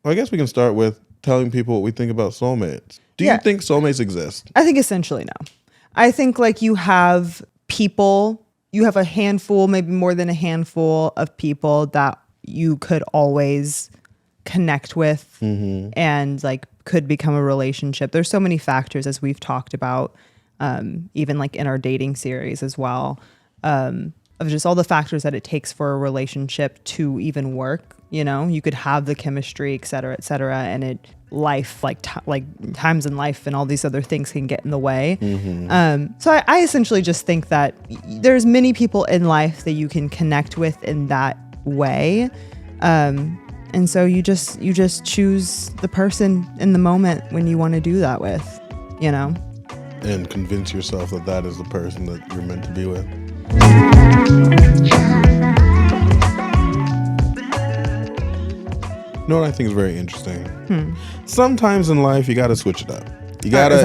Well, I guess we can start with telling people what we think about soulmates. Do you think soulmates exist? I think essentially no. I think like you have people, you have a handful, maybe more than a handful of people that you could always connect with and like could become a relationship. There's so many factors, as we've talked about, even like in our dating series as well, of just all the factors that it takes for a relationship to even work. You know, you could have the chemistry, et cetera, and life, like times in life and all these other things can get in the way. So I essentially just think that there's many people in life that you can connect with in that way. And so you just choose the person in the moment when you want to do that with, you know? And convince yourself that that is the person that you're meant to be with. You know what I think is very interesting? Sometimes in life you gotta switch it up. You gotta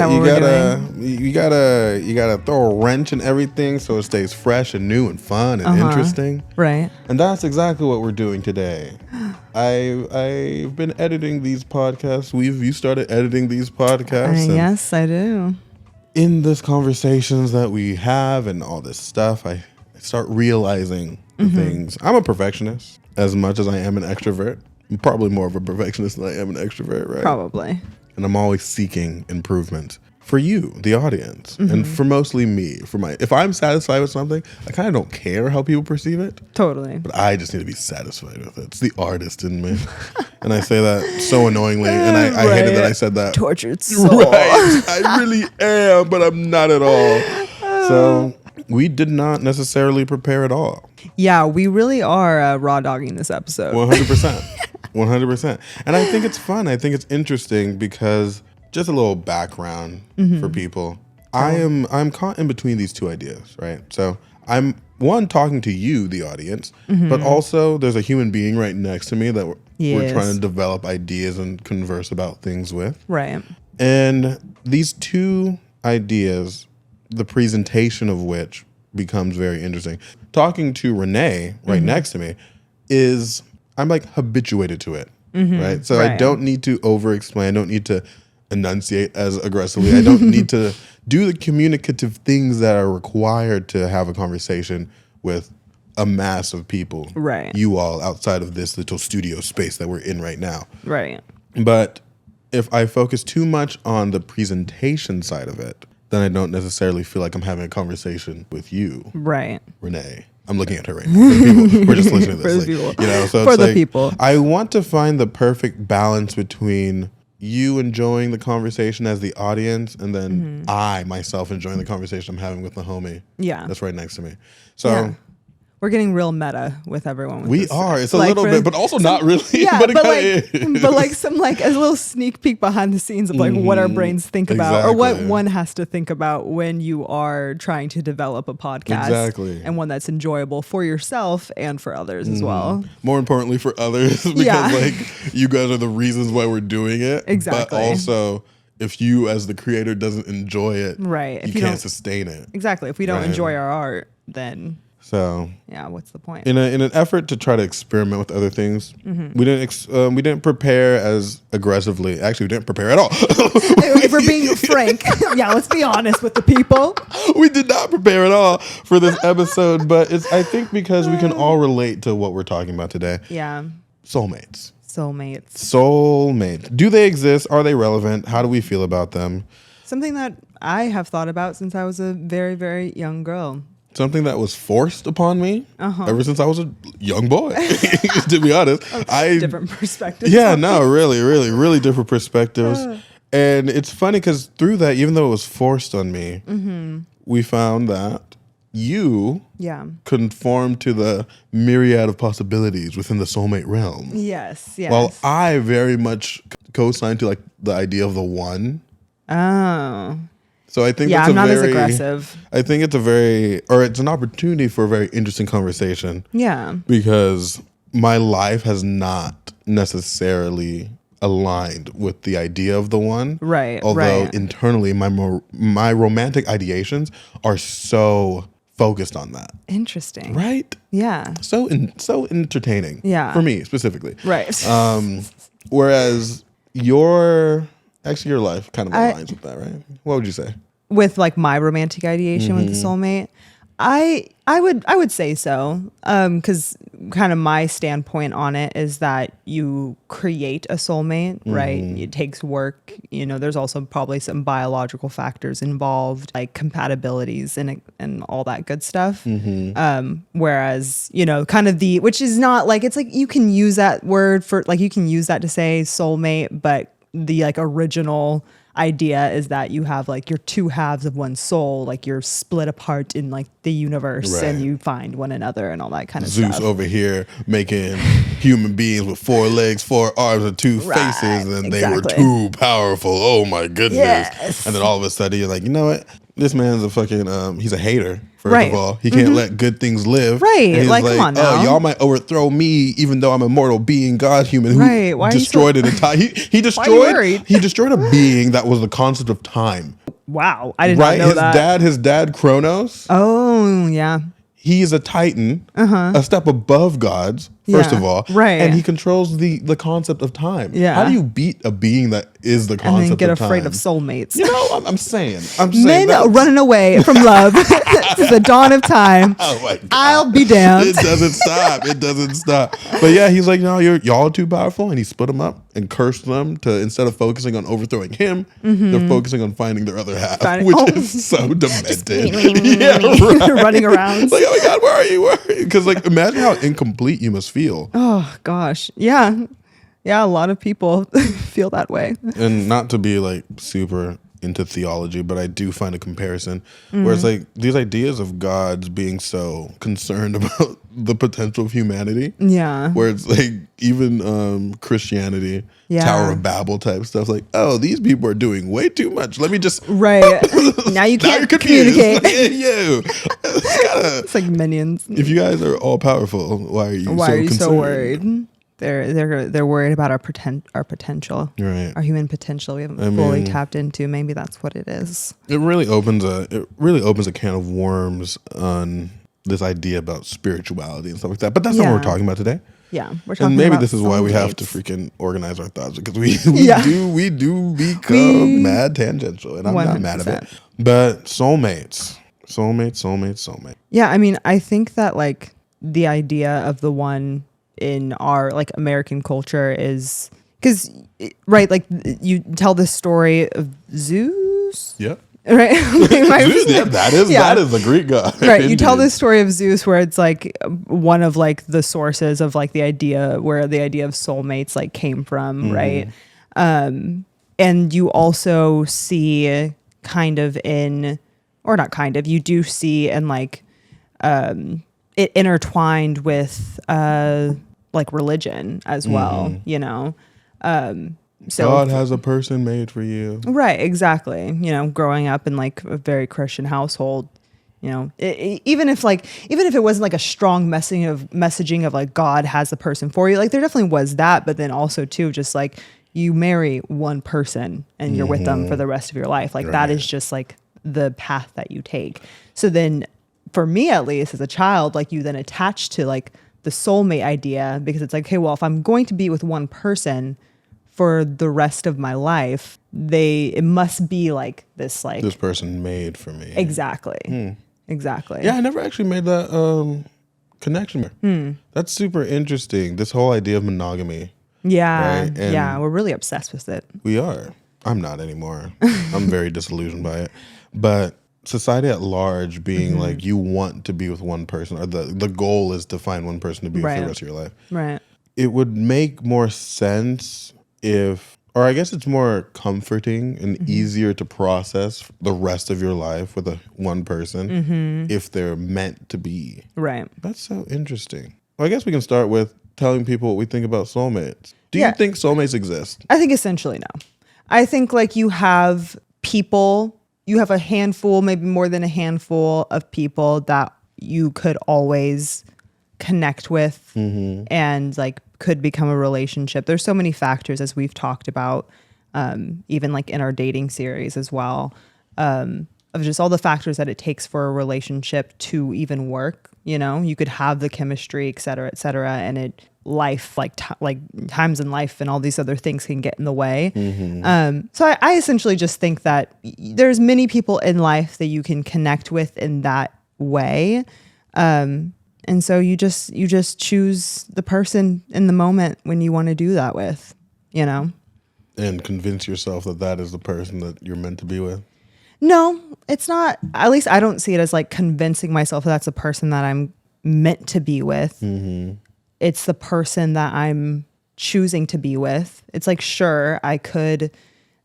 throw a wrench in everything so it stays fresh and new and fun and interesting. Right. And that's exactly what we're doing today. I've been editing these podcasts. You started editing these podcasts. Yes, I do. In this conversations that we have and all this stuff, I start realizing things. I'm a perfectionist as much as I am an extrovert. I'm probably more of a perfectionist than I am an extrovert, right? Probably. And I'm always seeking improvement for you, the audience, and for mostly me. If I'm satisfied with something, I kind of don't care how people perceive it. Totally. But I just need to be satisfied with it. It's the artist in me. And I say that so annoyingly, and I hated that I said that. Tortured soul. Right. I really am, but I'm not at all. So we did not necessarily prepare at all. Yeah, we really are raw dogging this episode. 100%. 100%. And I think it's fun. I think it's interesting because just a little background for people. I'm caught in between these two ideas, right? So I'm talking to you, the audience, but also there's a human being right next to me that we're trying to develop ideas and converse about things with. Right. And these two ideas, the presentation of which becomes very interesting. Talking to Renee right next to me I'm like habituated to it, right? So I don't need to over-explain. I don't need to enunciate as aggressively. I don't need to do the communicative things that are required to have a conversation with a mass of people. Right. You all outside of this little studio space that we're in right now. Right. But if I focus too much on the presentation side of it, then I don't necessarily feel like I'm having a conversation with you. Right. Renee. I'm looking at her right now. For the people who are just listening to this. For the people. You know, so for it's the like, people. I want to find the perfect balance between you enjoying the conversation as the audience and then I myself enjoying the conversation I'm having with the homie. Yeah. That's right next to me. So we're getting real meta with everyone. With we this. are. It's a little bit, but also not really. Yeah, but some a little sneak peek behind the scenes of like what our brains think about or what one has to think about when you are trying to develop a podcast. Exactly. And one that's enjoyable for yourself and for others as well. More importantly for others because like you guys are the reasons why we're doing it. Exactly. But also if you as the creator doesn't enjoy it, right. you can't sustain it. Exactly. If we don't enjoy our art, then so yeah, what's the point? In an effort to try to experiment with other things, we didn't prepare as aggressively. Actually, we didn't prepare at all. If we're being frank, let's be honest with the people. We did not prepare at all for this episode, but I think because we can all relate to what we're talking about today. Yeah. Soulmates. Soulmates. Do they exist? Are they relevant? How do we feel about them? Something that I have thought about since I was a very, very young girl. Something that was forced upon me ever since I was a young boy, to be honest. Different perspectives. Yeah, no, really, really, really different perspectives. And it's funny because through that, even though it was forced on me, we found that you conform to the myriad of possibilities within the soulmate realm. Yes. While I very much co-sign to like the idea of the one. Oh. So I think I'm not as aggressive. I think it's it's an opportunity for a very interesting conversation. Yeah. Because my life has not necessarily aligned with the idea of the one. Right. Although internally my romantic ideations are so focused on that. Interesting. Right? Yeah. So entertaining. Yeah. For me specifically. Right. Whereas your life kind of aligns with that, right? What would you say? With like my romantic ideation with the soulmate, I would say so, because kind of my standpoint on it is that you create a soulmate, right? It takes work. You know, there's also probably some biological factors involved, like compatibilities and all that good stuff. Whereas, you know, kind of which is not like, it's like you can use that word for like, you can use that to say soulmate, but the like original idea is that you have like your two halves of one soul, like you're split apart in like the universe, and you find one another and all that kind of stuff. Zeus over here making human beings with 4 legs, 4 arms, and 2 faces, and they were too powerful. Oh my goodness. Yes. And then all of a sudden you're like, you know what? This man's a fucking, he's a hater. First of all, he can't let good things live. Right. And like, come on now. Oh, y'all might overthrow me, even though I'm a mortal being, God, human, who destroyed an entire. He destroyed a being that was the concept of time. Wow, I did not know that. His dad, Kronos. Oh, yeah. He is a titan, a step above gods, first of all. Right. And he controls the concept of time. Yeah. How do you beat a being that is the concept of time? And then get afraid of soulmates. You know, I'm saying. Men running away from love to the dawn of time. Oh my God. I'll be damned. It doesn't stop. But yeah, he's like, no, y'all are too powerful. And he split them up and cursed them to, instead of focusing on overthrowing him, they're focusing on finding their other half, which is so demented. Running around. Like, oh my God, where are you? Because like, imagine how incomplete you must feel. Oh gosh. Yeah. Yeah, a lot of people feel that way. And not to be like super into theology, but I do find a comparison where it's like these ideas of gods being so concerned about the potential of humanity. Yeah. Where it's like even Christianity, Tower of Babel type stuff. Like, oh, these people are doing way too much. Let me just now you can't communicate. It's like minions. If you guys are all powerful, why are you so worried? They're worried about our potential, right? Our human potential. We haven't fully tapped into. Maybe that's what it is. It really opens a can of worms on this idea about spirituality and stuff like that. But that's not what we're talking about today. Yeah, we're talking. And maybe about this is why we have to freaking organize our thoughts, because we do become mad tangential, and I'm 100%. Not mad at it. But soulmates. Yeah, I mean, I think that like the idea of the one in our like American culture is because like you tell this story of Zeus. Yeah. Right. That is the Greek god. Right. You tell this story of Zeus where it's like one of like the sources of like the idea of soulmates like came from, right? And you also see you do see and like it intertwined with like religion as well, you know. So God has a person made for you. Right, exactly. You know, growing up in like a very Christian household, you know, even if it wasn't like a strong messaging of like God has a person for you, like there definitely was that, but then also too, just like you marry one person and you're with them for the rest of your life. Like that is just like the path that you take. So then for me, at least as a child, like you then attach to like the soulmate idea, because it's like, okay, well, if I'm going to be with one person for the rest of my life, it must be like this person made for me. Exactly. Exactly. Yeah, I never actually made that connection. That's super interesting. This whole idea of monogamy. Yeah. Right? Yeah. We're really obsessed with it. We are. I'm not anymore. I'm very disillusioned by it. But society at large being like, you want to be with one person, or the goal is to find one person to be with for the rest of your life. Right. It would make more sense or I guess it's more comforting and easier to process the rest of your life with one person if they're meant to be. Right. That's so interesting. Well, I guess we can start with telling people what we think about soulmates. Do you think soulmates exist? I think essentially no. I think like you have a handful, maybe more than a handful of people that you could always connect with and like could become a relationship. There's so many factors, as we've talked about, even like in our dating series as well, of just all the factors that it takes for a relationship to even work. You know, you could have the chemistry, et cetera, and it life, like times in life and all these other things can get in the way. So I essentially just think that there's many people in life that you can connect with in that way. And so you just choose the person in the moment when you want to do that with, you know? And convince yourself that that is the person that you're meant to be with. No, it's not. At least I don't see it as like convincing myself that that's the person that I'm meant to be with. It's the person that I'm choosing to be with. It's like, sure, I could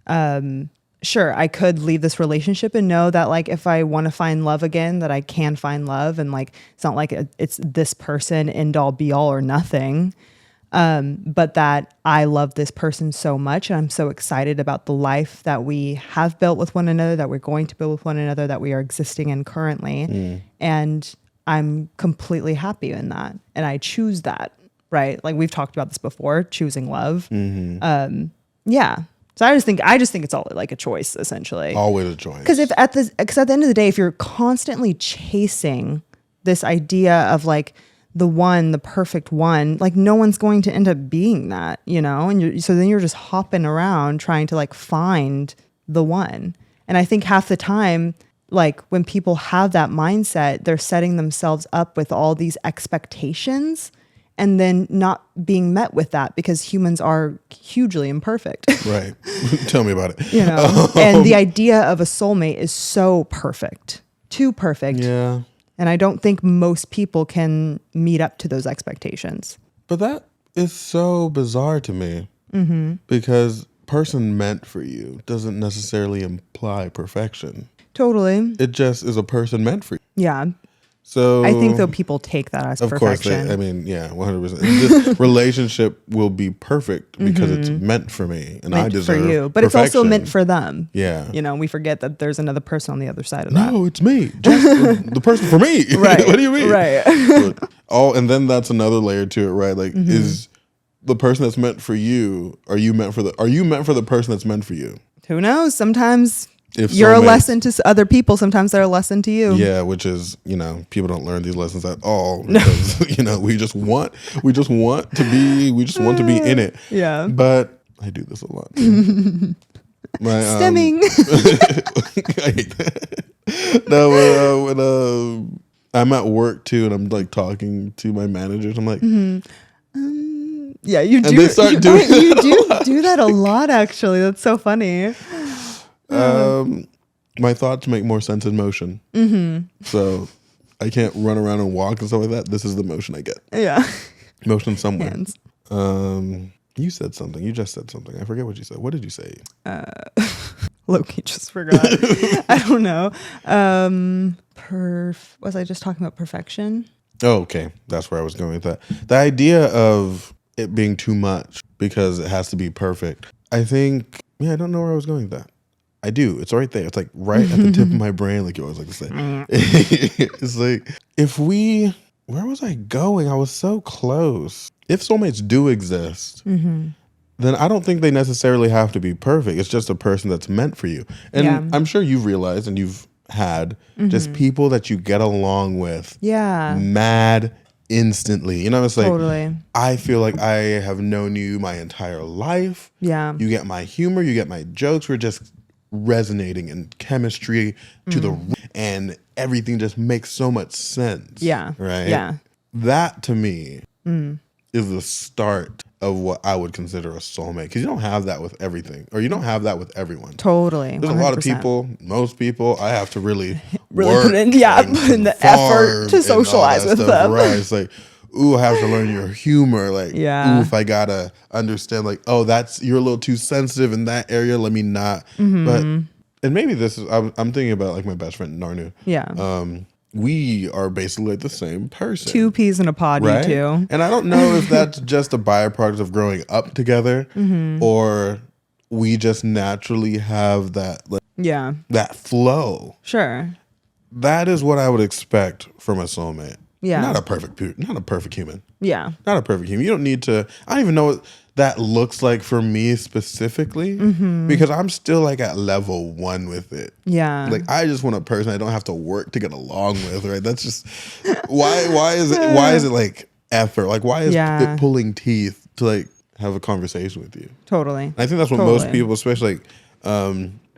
leave this relationship and know that like if I want to find love again, that I can find love, and like it's not like it's this person end all be all or nothing. But that I love this person so much, and I'm so excited about the life that we have built with one another, that we're going to build with one another, that we are existing in currently. And I'm completely happy in that. And I choose that, right? Like we've talked about this before, choosing love. Yeah. So I just think it's all like a choice, essentially. Always a choice. Because at the end of the day, if you're constantly chasing this idea of like, the perfect one, like no one's going to end up being that, you know? And so then you're just hopping around trying to like find the one. And I think half the time, like when people have that mindset, they're setting themselves up with all these expectations and then not being met with that, because humans are hugely imperfect. Right. Tell me about it. You know? And the idea of a soulmate is so perfect, too perfect. Yeah. And I don't think most people can meet up to those expectations. But that is so bizarre to me, because person meant for you doesn't necessarily imply perfection. Totally. It just is a person meant for you. Yeah. So I think though people take that as perfection. Of course, I mean, yeah, 100%. This relationship will be perfect because it's meant for me, and I deserve for you. But perfection. it's also meant for them. Yeah. You know, we forget that there's another person on the other side of that. No, it's me. Just the person for me. Right. What do you mean? Right. And then that's another layer to it, right? Like, is the person that's meant for you, are you meant for the person that's meant for you? Who knows? Sometimes If you're a soulmates- lesson to other people. Sometimes they're a lesson to you. Yeah, which is, you know, people don't learn these lessons at all because, you know, we just want to be in it. Yeah. But I do this a lot. Too. Stimming. I hate that. No, when I'm at work too, and I'm like talking to my managers, I'm like, Yeah, you do. And they start doing you do that a lot, actually. That's so funny. my thoughts make more sense in motion. So I can't run around and walk and stuff like that. This is the motion I get. Yeah. Motion somewhere. Hands. You said something. You just said something. I forget what you said. What did you say? Loki just forgot. I don't know. Was I just talking about perfection? Oh, okay. That's where I was going with that. The idea of it being too much because it has to be perfect. I think, I don't know where I was going with that. I do. It's right there. It's like right at the tip of my brain, like you always like to say. It's like, where was I going? I was so close. If soulmates do exist, then I don't think they necessarily have to be perfect. It's just a person that's meant for you. And I'm sure you've realized and you've had just people that you get along with mad instantly. You know, it's like, Totally. I feel like I have known you my entire life. Yeah. You get my humor, you get my jokes. We're just resonating in chemistry and everything just makes so much sense. Yeah. Right? Yeah. That to me is the start of what I would consider a soulmate, because you don't have that with everything, or you don't have that with everyone. Totally. There's 100%. a lot of people, most people, I have to really Really work put in the effort to and all socialize that with stuff. them. Right. It's like, ooh, I have to learn your humor. Like, ooh, if I gotta understand, like, oh, you're a little too sensitive in that area. Let me not. But, and maybe this is, I'm thinking about like my best friend Narnu. Yeah. We are basically like the same person. Two peas in a pod, right? you two. And I don't know if that's just a byproduct of growing up together, or we just naturally have that, like, that flow. Sure. That is what I would expect from a soulmate. Yeah. Not a perfect human. Yeah. Not a perfect human. You don't need to, I don't even know what that looks like for me specifically, because I'm still like at level 1 with it. Yeah. Like, I just want a person I don't have to work to get along with, right? That's just why is it like effort? Like, why is Yeah. it pulling teeth to like have a conversation with you? Totally. And I think that's what most people, especially like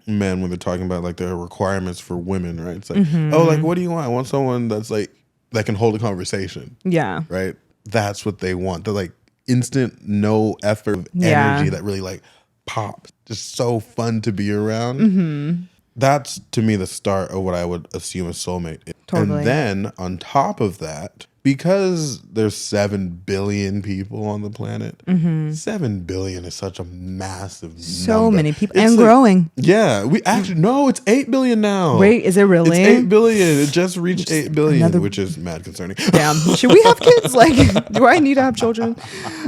men, when they're talking about like their requirements for women, right? It's like, oh, like, what do you want? I want someone that's like that can hold a conversation. Yeah. Right. That's what they want. They're like instant, no effort energy that really like pops. Just so fun to be around. That's to me the start of what I would assume a soulmate is. Totally. And then on top of that, because there's 7 billion people on the planet, 7 billion is such a massive So number. many people. It's And like, growing. Yeah. We actually, no, it's 8 billion now. Wait, is it really? It's 8 billion. It just reached 8 billion, which is mad concerning. Damn. Should we have kids? Like, do I need to have children?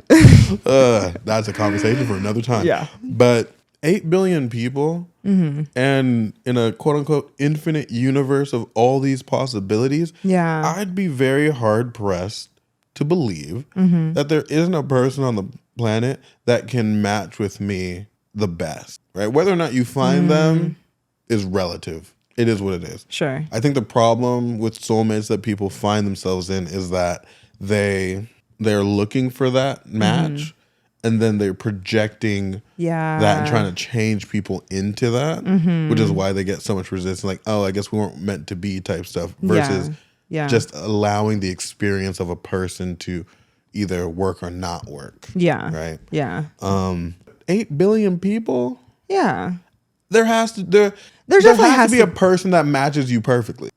That's a conversation for another time. Yeah. But 8 billion people, and in a quote unquote infinite universe of all these possibilities, Yeah. I'd be very hard pressed to believe that there isn't a person on the planet that can match with me the best, right? Whether or not you find them is relative. It is what it is. Sure. I think the problem with soulmates that people find themselves in is that they're looking for that match, and then they're projecting that and trying to change people into that, which is why they get so much resistance. Like, oh, I guess we weren't meant to be type stuff versus just allowing the experience of a person to either work or not work. Yeah. Right. Yeah. 8 billion people. Yeah. There has to be a person that matches you perfectly.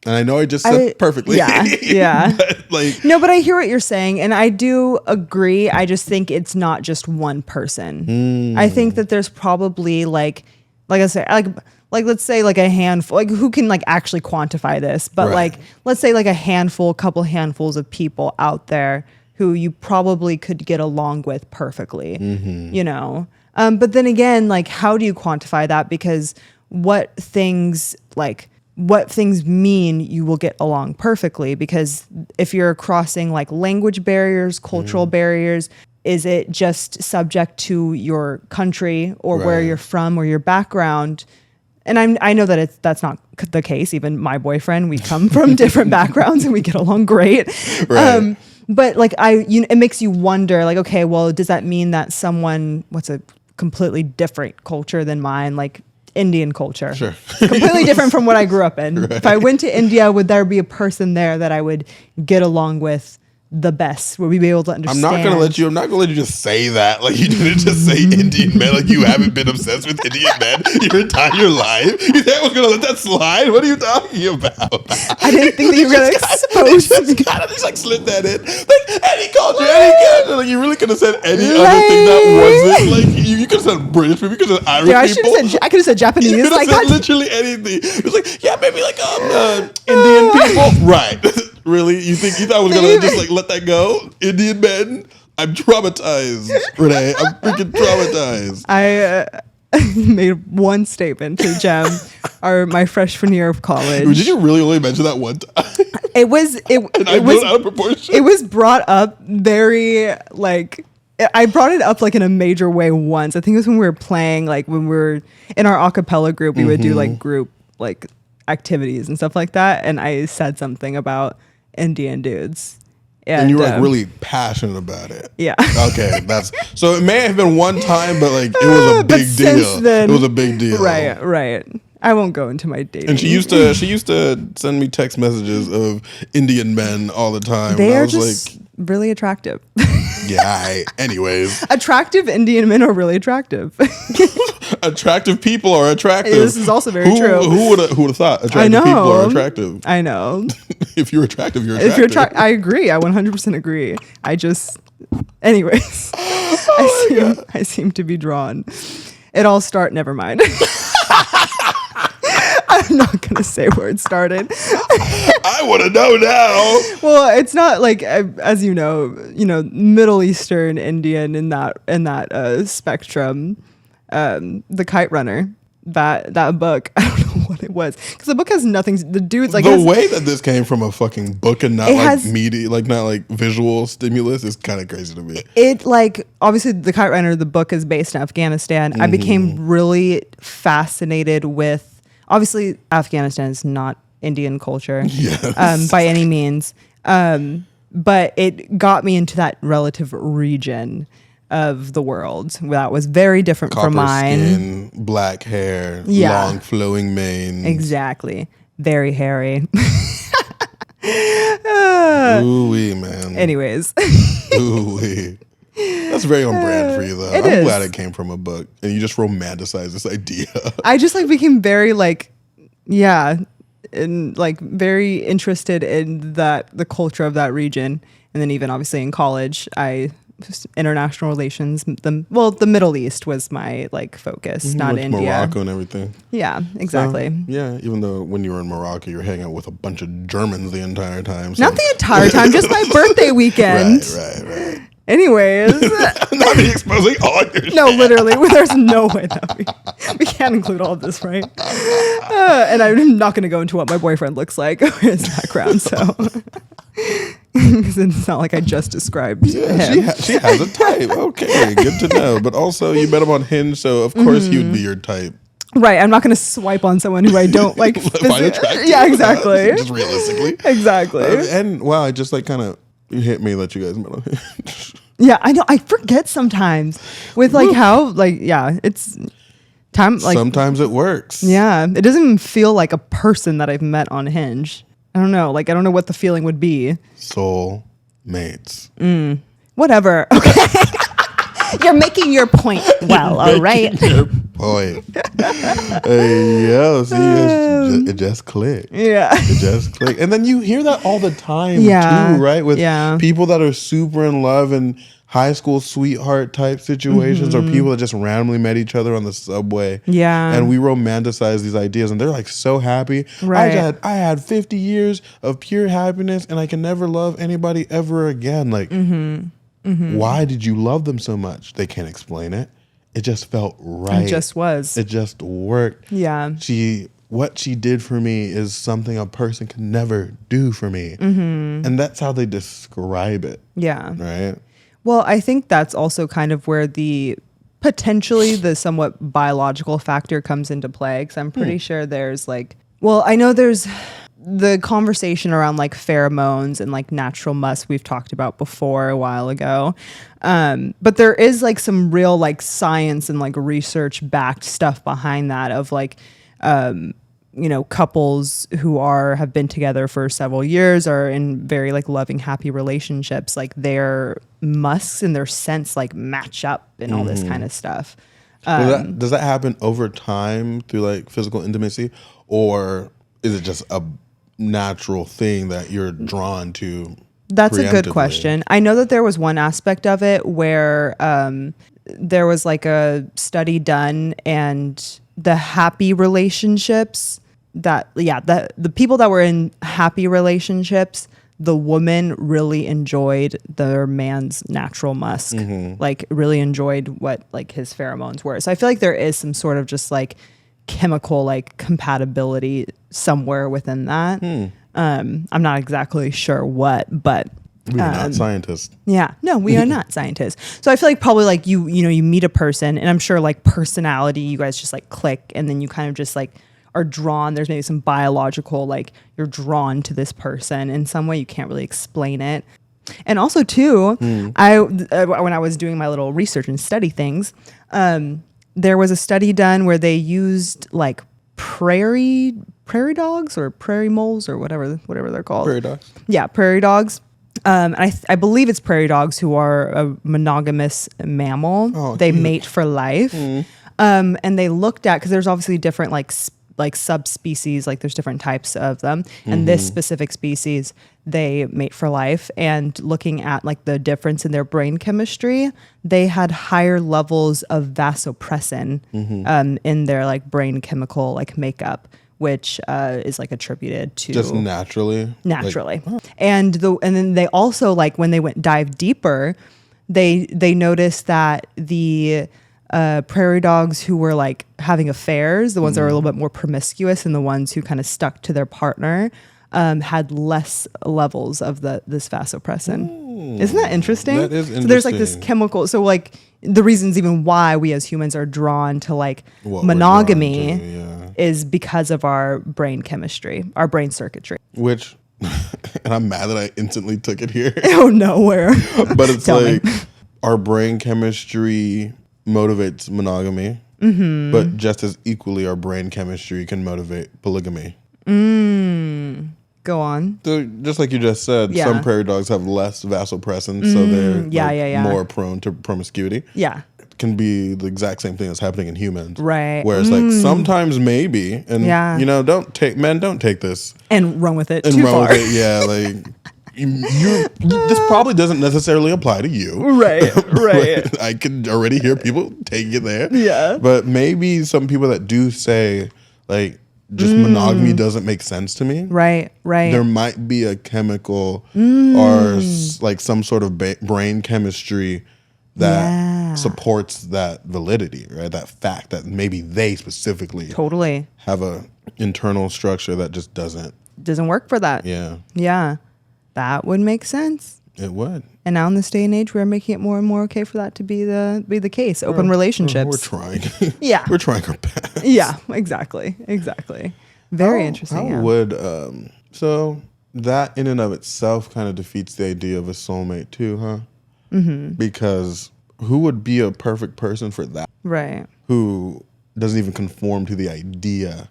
And I know I just said perfectly. Yeah. Yeah. Like, no, but I hear what you're saying. And I do agree. I just think it's not just one person. I think that there's probably like I say, like let's say like a handful, like who can like actually quantify this, but like, let's say like a couple handfuls of people out there who you probably could get along with perfectly, you know? But then again, like, how do you quantify that? Because what things mean you will get along perfectly? Because if you're crossing like language barriers, cultural barriers, is it just subject to your country or where you're from or your background? And I know that that's not the case. Even my boyfriend, we come from different backgrounds and we get along great. Right. But like it makes you wonder, like, okay, well, does that mean that what's a completely different culture than mine, like Indian culture, completely different from what I grew up in. If I went to India, would there be a person there that I would get along with the best? Would we be able to understand? I'm not gonna let you just say that. Like, you didn't just say Indian men. Like, you haven't been obsessed with Indian men your entire life. You think I was gonna let that slide? What are you talking about? I didn't think that you were gonna expose me. Just like slid that in. Like, any culture, any character. Like, you really could have said any other thing that wasn't like you could have said British people. You could have said Irish people. I could have said Japanese. You could have said literally anything. It was like, yeah, maybe like Indian people, right? Really? You thought I was gonna just like let that go? Indian men? I'm traumatized, Renee. I'm freaking traumatized. I made one statement to Jem, my freshman year of college. Did you really only mention that one time? It was out of proportion. It was brought up very like. I brought it up like in a major way once. I think it was when we were playing, like when we were in our a cappella group, we would do like group like activities and stuff like that. And I said something about Indian dudes. And you were like really passionate about it. Yeah. Okay, so it may have been one time, but like it was a big deal. It was a big deal. Right. I won't go into my dating. And she used to send me text messages of Indian men all the time. They are was just really attractive. Yeah. Anyways, attractive Indian men are really attractive. Attractive people are attractive. This is also very true. Who would have thought attractive people are attractive? I know. If you're attractive, you're attractive. I agree. I 100% agree. Anyways, I seem to be drawn. Never mind. I'm not going to say where it started. I want to know now. Well, it's not like, as you know, Middle Eastern Indian in that spectrum. The Kite Runner, that book, I don't know what it was, because the book has nothing. The dude's like the way that this came from a fucking book and not like media, like not like visual stimulus is kind of crazy to me. It like obviously the Kite Runner, the book is based in Afghanistan. I became really fascinated with. Obviously, Afghanistan is not Indian culture by any means. but it got me into that relative region of the world that was very different Copper from mine. skin, black hair, Yeah. long flowing mane. Exactly. Very hairy. Ooh-wee, man. Anyways. Ooh-wee. That's very on brand for you, though. It I'm is. glad it came from a book, and you just romanticize this idea. I just like became very like, yeah, and like very interested in the culture of that region. And then even obviously in college, international relations, the Middle East was my like focus, not Like India. Morocco and everything. Yeah, exactly. So, yeah, even though when you were in Morocco, you're hanging out with a bunch of Germans the entire time. So. Not the entire time, just my birthday weekend. Right. Anyways. Not me exposing all your No, literally. There's no way that we can't include all of this, right? And I'm not going to go into what my boyfriend looks like or his background, so. Because it's not like I just described him. She has a type. Okay, good to know. But also, you met him on Hinge, so of course he would be your type. Right, I'm not going to swipe on someone who I don't like. Find attractive. Yeah, exactly. Just realistically. Exactly. And wow, I just like kind of hit me that you guys met on Hinge. Yeah, I know. I forget sometimes with like how like it's time like sometimes it works. Yeah, it doesn't even feel like a person that I've met on Hinge. I don't know. Like I don't know what the feeling would be. Soulmates. Whatever. Okay. You're making your point well, all right? Your point. Hey, yo, see, it just clicked. Yeah. It just clicked. And then you hear that all the time, Yeah. too, right? With Yeah. people that are super in love and high school sweetheart type situations or people that just randomly met each other on the subway. Yeah. And we romanticize these ideas and they're like so happy. Right. I had 50 years of pure happiness and I can never love anybody ever again. Like, why did you love them so much? They can't explain it. It just felt right. It just was. It just worked. Yeah. What she did for me is something a person can never do for me. And that's how they describe it. Yeah. Right? Well, I think that's also kind of where potentially the somewhat biological factor comes into play. Because I'm pretty sure there's like, well, I know there's the conversation around like pheromones and like natural musk we've talked about before a while ago. But there is like some real like science and like research backed stuff behind that of like, couples who have been together for several years are in very like loving, happy relationships. Like their musks and their scents like match up and all this kind of stuff. Does that happen over time through like physical intimacy, or is it just a natural thing that you're drawn to? That's a good preemptively? question. I know that there was one aspect of it where there was like a study done, and the happy relationships the people that were in happy relationships, the woman really enjoyed their man's natural musk, like really enjoyed what like his pheromones were. So I feel like there is some sort of just like chemical like compatibility somewhere within that. I'm not exactly sure what, but We're not scientists. yeah, no, we are not scientists. So I feel like probably like you meet a person, and I'm sure like personality, you guys just like click, and then you kind of just like are drawn. There's maybe some biological, like you're drawn to this person in some way. You can't really explain it. And also too, when I was doing my little research and study things, there was a study done where they used like prairie dogs or prairie moles or whatever they're called. Prairie dogs. Yeah, prairie dogs. I believe it's prairie dogs who are a monogamous mammal. Oh, they cute. mate for life. And they looked at, because there's obviously different like subspecies, like there's different types of them. And this specific species, they mate for life. And looking at like the difference in their brain chemistry, they had higher levels of vasopressin in their like brain chemical like makeup, which is like attributed to Just naturally. And then they also like when they dive deeper, they noticed that the prairie dogs who were like having affairs, the ones that were a little bit more promiscuous, and the ones who kind of stuck to their partner had less levels of this vasopressin. Isn't that interesting? That is So there's like this interesting. chemical. So like the reasons even why we as humans are drawn to like What we're monogamy drawn to, yeah. is because of our brain chemistry, our brain circuitry. Which and I'm mad that I instantly took it here. Oh no, where? But it's Tell me. like our brain chemistry motivates monogamy, but just as equally, our brain chemistry can motivate polygamy. Go on. So just like you just said, Yeah. some prairie dogs have less vasopressin, so they're yeah. more prone to promiscuity. Yeah. It can be the exact same thing that's happening in humans. Right. Whereas like sometimes maybe, and Yeah. you know, don't take this And run with it and too run far. with it. Yeah, like this probably doesn't necessarily apply to you. Right. But I can already hear people taking it there. Yeah. But maybe some people that do say like just monogamy doesn't make sense to me. Right. There might be a chemical or like some sort of brain chemistry that supports that validity, right? That fact that maybe they specifically Totally. have a internal structure that just doesn't. Doesn't work for that. Yeah, Yeah. That would make sense. it would. And now in this day and age, we're making it more and more okay for that to be the case. Open relationships. We're trying. Yeah. We're trying our best. Yeah, exactly. Very interesting. How Yeah. would so that in and of itself kind of defeats the idea of a soulmate too, huh? Because who would be a perfect person for that? Right. Who doesn't even conform to the idea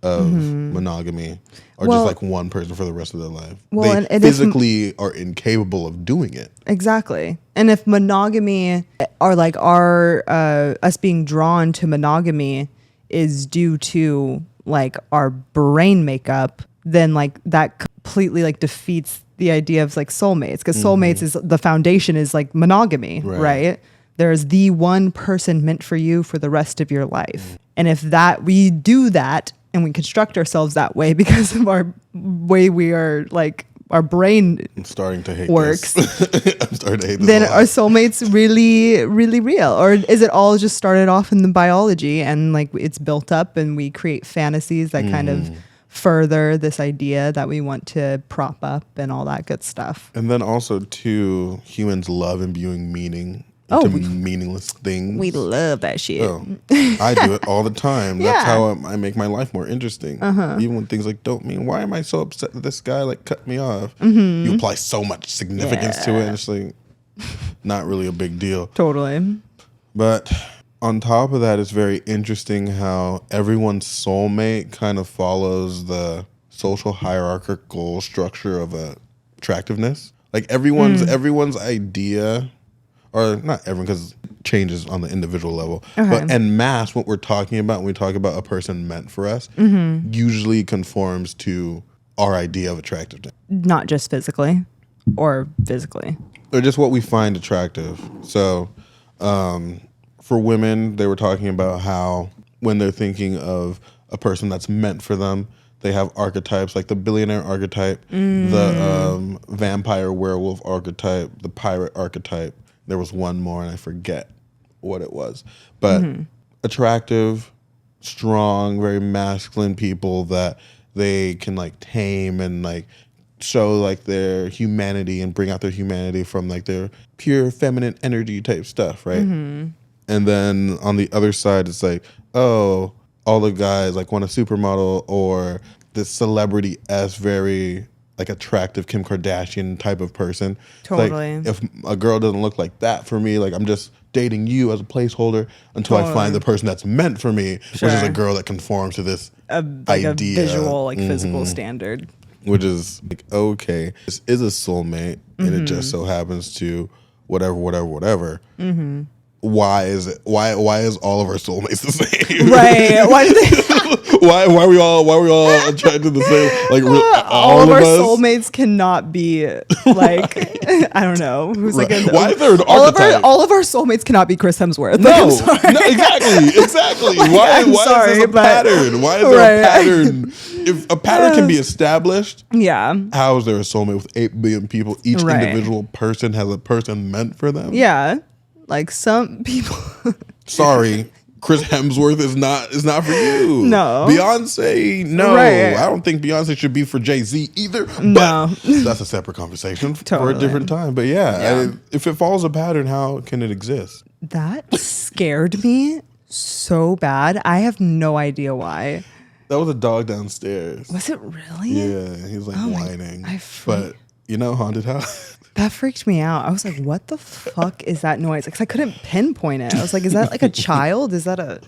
of monogamy, or Well- just like one person for the rest of their life? Well, and they it is- physically are incapable of doing it. Exactly. And if monogamy are like our us being drawn to monogamy is due to like our brain makeup, then like that completely like defeats the idea of like soulmates, because soulmates is the foundation is like monogamy, right? There's the one person meant for you for the rest of your life. And if that we do that and we construct ourselves that way because of our way we are like our brain I'm starting to hate works, this. I'm starting to hate this. then a lot. are soulmates really, really real? Or is it all just started off in the biology and like it's built up and we create fantasies that kind of further this idea that we want to prop up and all that good stuff? And then also too, humans love imbuing meaning Oh, into meaningless things. We love that shit. Oh, I do it all the time. That's Yeah. how I make my life more interesting. Even when things like don't mean, why am I so upset that this guy like cut me off? You apply so much significance to it, and it's like not really a big deal. Totally. But on top of that, it's very interesting how everyone's soulmate kind of follows the social hierarchical structure of attractiveness. Like everyone's idea, or not everyone, because it changes on the individual level, but en masse, what we're talking about when we talk about a person meant for us usually conforms to our idea of attractiveness. Not just physically or physically. Or just what we find attractive. So for women, they were talking about how when they're thinking of a person that's meant for them, they have archetypes like the billionaire archetype, the vampire werewolf archetype, the pirate archetype. There was one more and I forget what it was. But attractive, strong, very masculine people that they can like tame and like show like their humanity and bring out their humanity from like their pure feminine energy type stuff, right? And then on the other side, it's like, oh, all the guys like want a supermodel or this celebrity-esque, very like attractive Kim Kardashian type of person. Totally. Like, if a girl doesn't look like that for me, like I'm just dating you as a placeholder until I find the person that's meant for me, which is a girl that conforms to this Like idea. a visual, like physical standard. Which is like, okay, this is a soulmate and it just so happens to whatever. Why is it? Why is all of our soulmates the same? Right. Why do they? why are we all attracted to the same? Like all of our us? soulmates cannot be like I don't know who's like Why is there an all archetype? all of our soulmates cannot be Chris Hemsworth. No, Like, I'm sorry. no, exactly. I'm why sorry, is this a but- pattern? Why is there a Right. pattern? If a pattern can be established, Yeah. how is there a soulmate with 8 billion people? Each Right. individual person has a person meant for them. Yeah. Like some people. Sorry, Chris Hemsworth is not for you. No. Beyonce, no. Right. I don't think Beyonce should be for Jay-Z either. No. But that's a separate conversation for a Totally. different time. But yeah. If it follows a pattern, how can it exist? That scared me so bad. I have no idea why. That was a dog downstairs. Was it really? Yeah, he was like whining. But haunted house. That freaked me out. I was like, what the fuck is that noise? Because I couldn't pinpoint it. I was like, is that like a child? Is that a...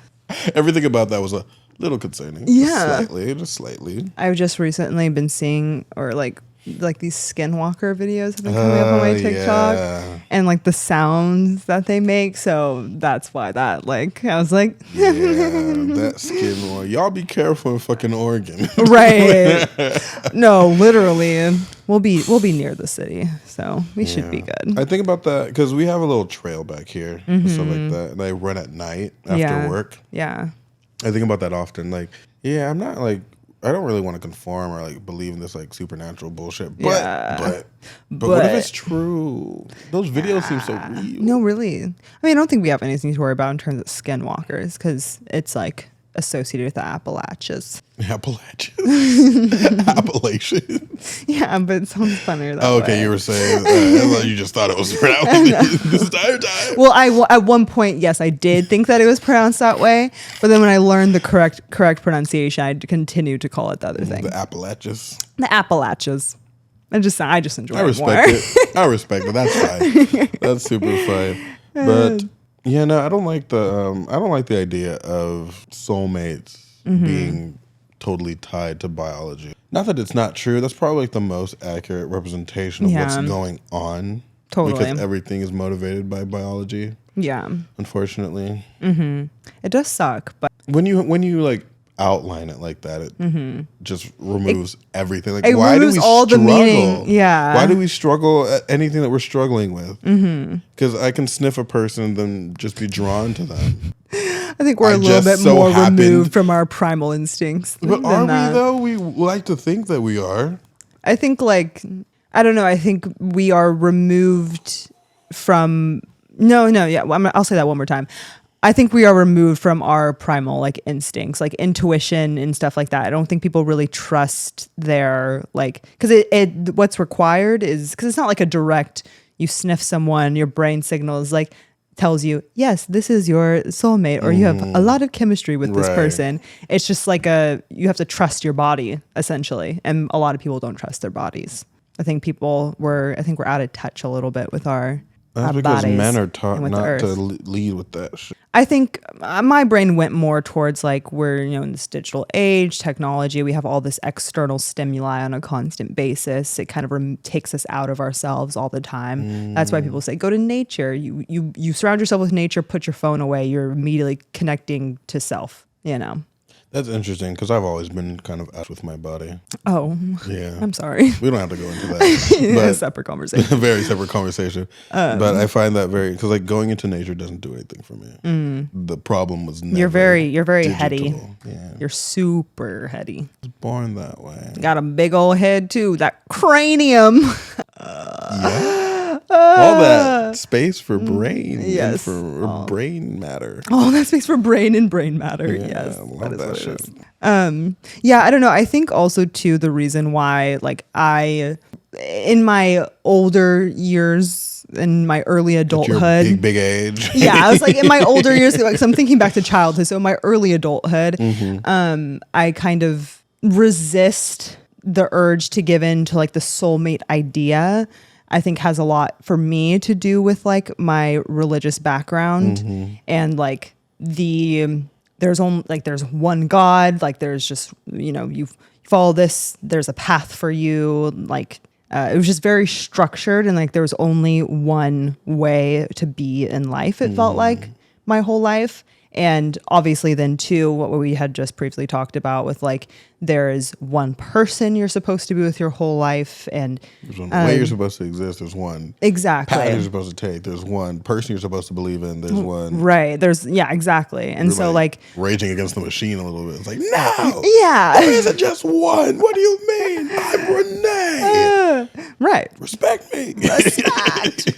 Everything about that was a little concerning. Yeah. Just slightly. I've just recently been seeing, or like these skinwalker videos have been coming up on my TikTok, and like the sounds that they make. So that's why that, like, I was like, yeah, that skinwalker. Y'all be careful in fucking Oregon. Right. No, literally, we'll be near the city, so we should be good. I think about that because we have a little trail back here and stuff like that, and I run at night after work. Yeah. I think about that often. Like, I'm not like, I don't really want to conform or like believe in this like supernatural bullshit. But what if it's true? Those videos seem so real. No, really. I mean, I don't think we have anything to worry about in terms of skinwalkers because it's like associated with the Appalachians. Appalachians. Yeah, but it sounds funnier that okay, way. you were saying that. You just thought it was pronounced this entire time. Well, at one point, yes, I did think that it was pronounced that way, but then when I learned the correct pronunciation, I continued to call it the other thing. The Appalachians. The Appalachians. I just enjoy it more. I respect it. That's fine. That's super fine. But yeah, no, I don't like the idea of soulmates being totally tied to biology. Not that it's not true. That's probably like the most accurate representation of what's going on. Totally. Because everything is motivated by biology. Yeah. Unfortunately. It does suck, but when you like outline it like that, it just removes everything. Like, it why do removes we all struggle? the meaning. Yeah. Why do we struggle at anything that we're struggling with? Because I can sniff a person and then just be drawn to them. I think we're a little bit more removed from our primal instincts. But are we though? We like to think that we are. I think I don't know. I think we are removed from. No. Yeah. I'll say that one more time. I think we are removed from our primal like instincts, like intuition and stuff like that. I don't think people really trust their because what's required is because it's not like a direct. You sniff someone, your brain signals tells you, yes, this is your soulmate, or you have a lot of chemistry with this person. It's just you have to trust your body essentially, and a lot of people don't trust their bodies. I think we're out of touch a little bit with our because bodies. Men are taught not to Earth. lead with that shit. I think my brain went more towards we're in this digital age, technology. We have all this external stimuli on a constant basis. It kind of takes us out of ourselves all the time. That's why people say go to nature. You surround yourself with nature. Put your phone away. You're immediately connecting to self. That's interesting because I've always been kind of out with my body. Oh, yeah. I'm sorry. We don't have to go into that. But a separate conversation. A very separate conversation. But I find that because going into nature doesn't do anything for me. The problem was never You're very digital. heady. Yeah. You're super heady. I was born that way. Got a big old head too. That cranium. All that space for brain. Yes. And for brain matter. All that space for brain and brain matter. Yeah, Yes. I love that shit. Yeah, I don't know. I think also too the reason why in my older years, in my early adulthood, your big age. Yeah, I was in my older years, so I'm thinking back to childhood. So in my early adulthood, I kind of resist the urge to give in to the soulmate idea. I think has a lot for me to do with my religious background and there's one God, there's just, you follow this, there's a path for you. It was just very structured and there was only one way to be in life. It felt like my whole life. And obviously then too, what we had just previously talked about with there is one person you're supposed to be with your whole life. And there's one way you're supposed to exist. There's one exactly path you're supposed to take. There's one person you're supposed to believe in. There's one. Right. exactly. And so raging against the machine a little bit. It's no. Yeah. Why is it just one? What do you mean? I'm Renee. Right. Respect me. Respect.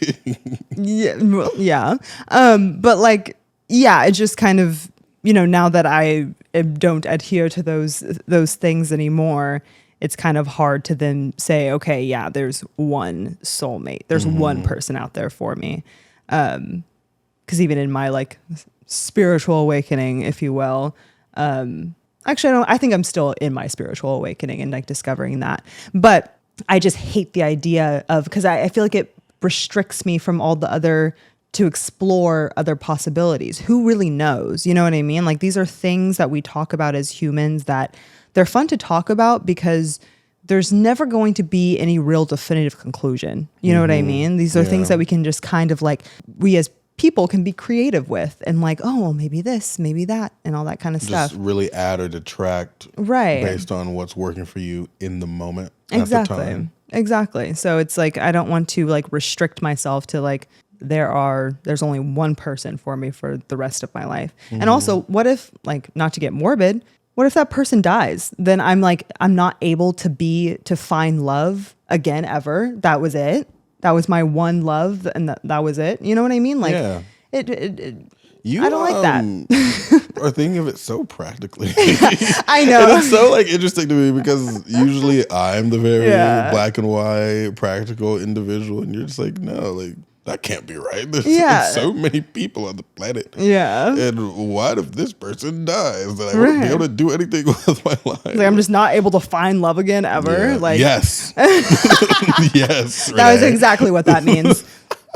Yeah. But yeah, it just kind of, now that I don't adhere to those things anymore, it's kind of hard to then say, okay, yeah, there's one soulmate. There's one person out there for me. Because even in my spiritual awakening, if you will, Actually, I think I'm still in my spiritual awakening and like discovering that. But I just hate the idea of, because I feel like it restricts me from all the other, to explore other possibilities. Who really knows? You know what I mean? Like, these are things that we talk about as humans that they're fun to talk about because there's never going to be any real definitive conclusion. You know what I mean? These are things that we can just kind of like, we as people can be creative with and like, oh, well, maybe this, maybe that, and all that kind of stuff. Just really add or detract based on what's working for you in the moment. Exactly. At the time. Exactly. So it's like, I don't want to like restrict myself to like, there's only one person for me for the rest of my life. And also, what if, like, not to get morbid, what if that person dies? Then I'm not able to find love again ever. That was it. That was my one love, and that was it. You know what I mean? Like, I don't like that. Are thinking of it so practically. I know. And it's so like interesting to me because usually I'm the very black and white practical individual, and you're just like, no, like that can't be right. There's so many people on the planet. Yeah. And what if this person dies? Then I won't be able to do anything with my life. Like, I'm just not able to find love again ever. Yeah. Like, yes. Yes. That is exactly what that means.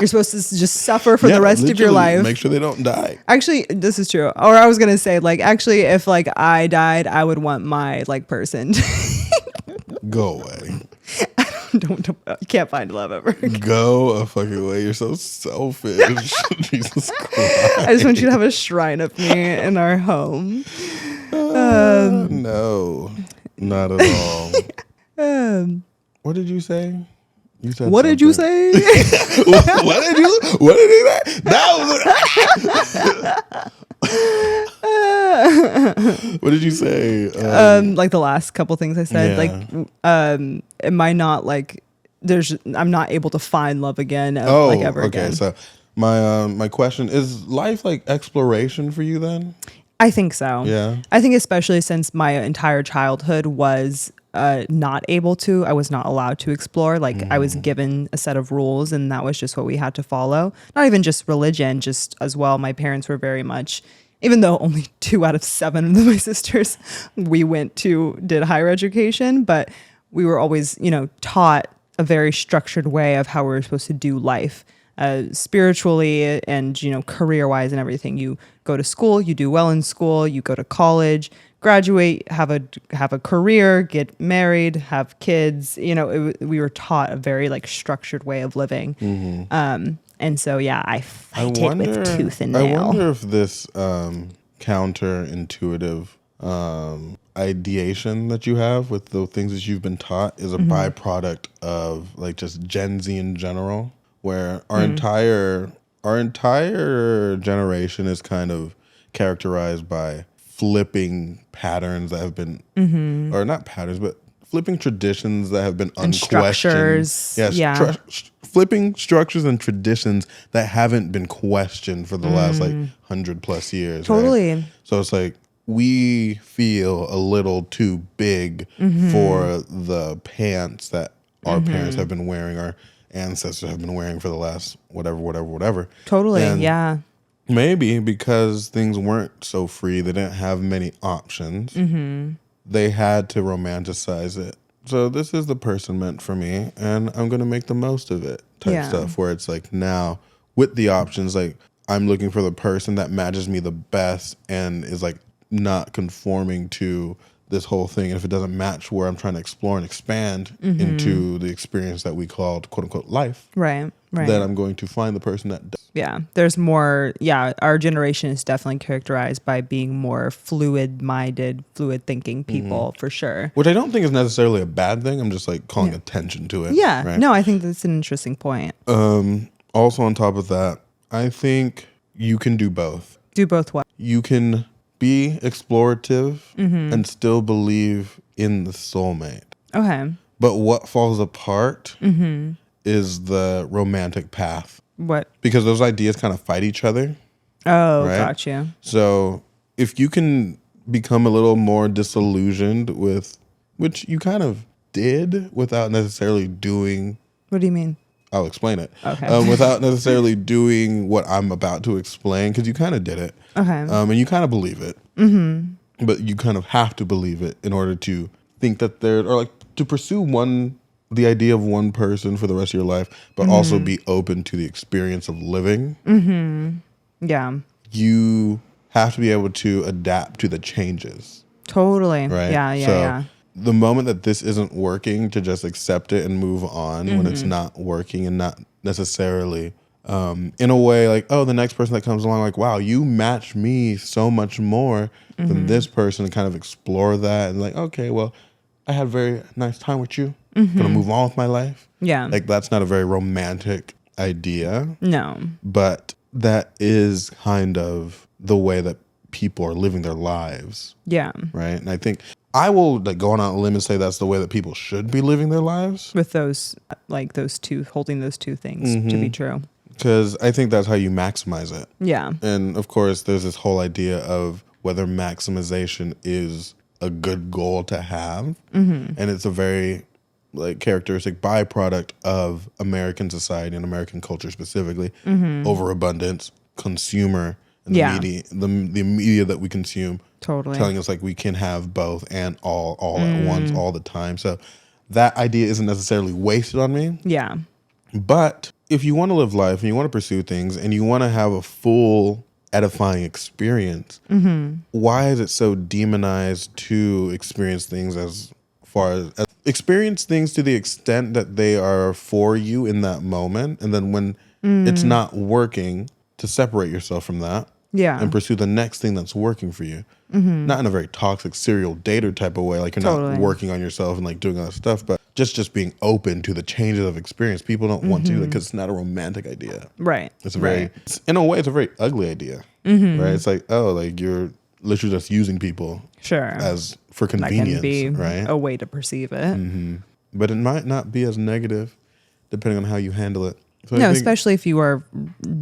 You're supposed to just suffer for the rest of your life. Make sure they don't die. Actually, this is true. Or I was going to say, like, actually, if like I died, I would want my like person to go away. I can't find love ever. Go a fucking way. You're so selfish. Jesus Christ. I just want you to have a shrine of me in our home. No, not at all. What did you say? You said what did you say? What did you say? That was what did you say? Like the last couple things I said. Like, am I not like? I'm not able to find love again. Ever again. So my question is: life like exploration for you then? I think so. Yeah. I think especially since my entire childhood was not able to, I was not allowed to explore. Like, I was given a set of rules and that was just what we had to follow. Not even just religion, just as well. My parents were very much, even though only 2 out of 7 of my sisters did higher education, but we were always, taught a very structured way of how we were supposed to do life. Spiritually and career-wise and everything. You go to school, you do well in school, you go to college, graduate, have a career, get married, have kids. We were taught a very like structured way of living. And so I fight it with tooth and nail. I wonder if this counterintuitive ideation that you have with the things that you've been taught is a byproduct of like just Gen Z in general. Where our entire generation is kind of characterized by flipping patterns that have been, or not patterns, but flipping traditions that have been unquestioned. Structures. Yes, flipping structures and traditions that haven't been questioned for the last like 100+ years. Totally. Right? So it's like we feel a little too big for the pants that our parents have been wearing, our ancestors have been wearing for the last whatever. Totally. And maybe because things weren't so free, they didn't have many options. They had to romanticize it. So this is the person meant for me, and I'm going to make the most of it type stuff, where it's like now with the options, like I'm looking for the person that matches me the best and is like not conforming to this whole thing. And if it doesn't match where I'm trying to explore and expand into the experience that we called quote unquote life, right, then I'm going to find the person that does. Yeah, there's more. Yeah, our generation is definitely characterized by being more fluid-minded, fluid-thinking people for sure. Which I don't think is necessarily a bad thing. I'm just like calling attention to it. Yeah, right? No, I think that's an interesting point. Also on top of that, I think you can do both. Do both what? You can be explorative and still believe in the soulmate. Okay. But what falls apart is the romantic path. What? Because those ideas kind of fight each other. Oh, right? Gotcha. So if you can become a little more disillusioned with, which you kind of did without necessarily doing. What do you mean? I'll explain it. Okay. Without necessarily doing what I'm about to explain, because you kind of did it. Okay. And you kind of believe it. but you kind of have to believe it in order to think that or like to pursue the idea of one person for the rest of your life, but also be open to the experience of living. Yeah. You have to be able to adapt to the changes. Totally. Right? Yeah. The moment that this isn't working, to just accept it and move on when it's not working, and not necessarily in a way like, oh, the next person that comes along, like, wow, you match me so much more than this person, and kind of explore that and like, okay, well, I had a very nice time with you. Gonna move on with my life. Yeah. Like, that's not a very romantic idea. No. But that is kind of the way that people are living their lives. Yeah. Right. And I think I will like go on out on a limb and say that's the way that people should be living their lives. With those, like those two, holding those two things to be true. Because I think that's how you maximize it. Yeah. And of course, there's this whole idea of whether maximization is a good goal to have. And it's a very like characteristic byproduct of American society and American culture specifically. Overabundance, consumer, and the media that we consume. Totally. Telling us like we can have both and all at once, all the time. So that idea isn't necessarily wasted on me. Yeah. But if you want to live life and you want to pursue things and you want to have a full edifying experience, why is it so demonized to experience things as far as experience things to the extent that they are for you in that moment, and then when it's not working, to separate yourself from that and pursue the next thing that's working for you. Not in a very toxic serial dater type of way, like you're not working on yourself and like doing all that stuff, but just being open to the changes of experience. People don't want to, because it's not a romantic idea. Right. It's a very, in a way, it's a very ugly idea. Right? It's like, oh, like you're literally just using people as for convenience. That can be right? a way to perceive it. But it might not be as negative depending on how you handle it. So No, especially if you are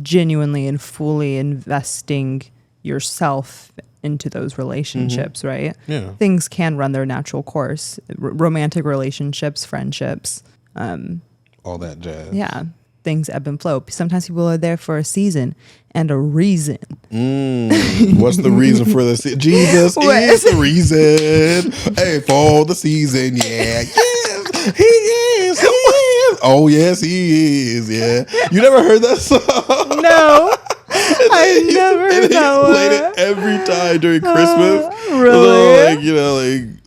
genuinely and fully investing yourself into those relationships, right? Yeah. Things can run their natural course. Romantic relationships, friendships. All that jazz. Yeah. Things ebb and flow. Sometimes people are there for a season and a reason. What's the reason for the season? Jesus is the reason. Hey, for the season, yeah. Yes, he is. He is. Oh, yes, he is. Yeah. You never heard that song? No. I never heard that one. Played it every time during Christmas. Really? Like, you know, like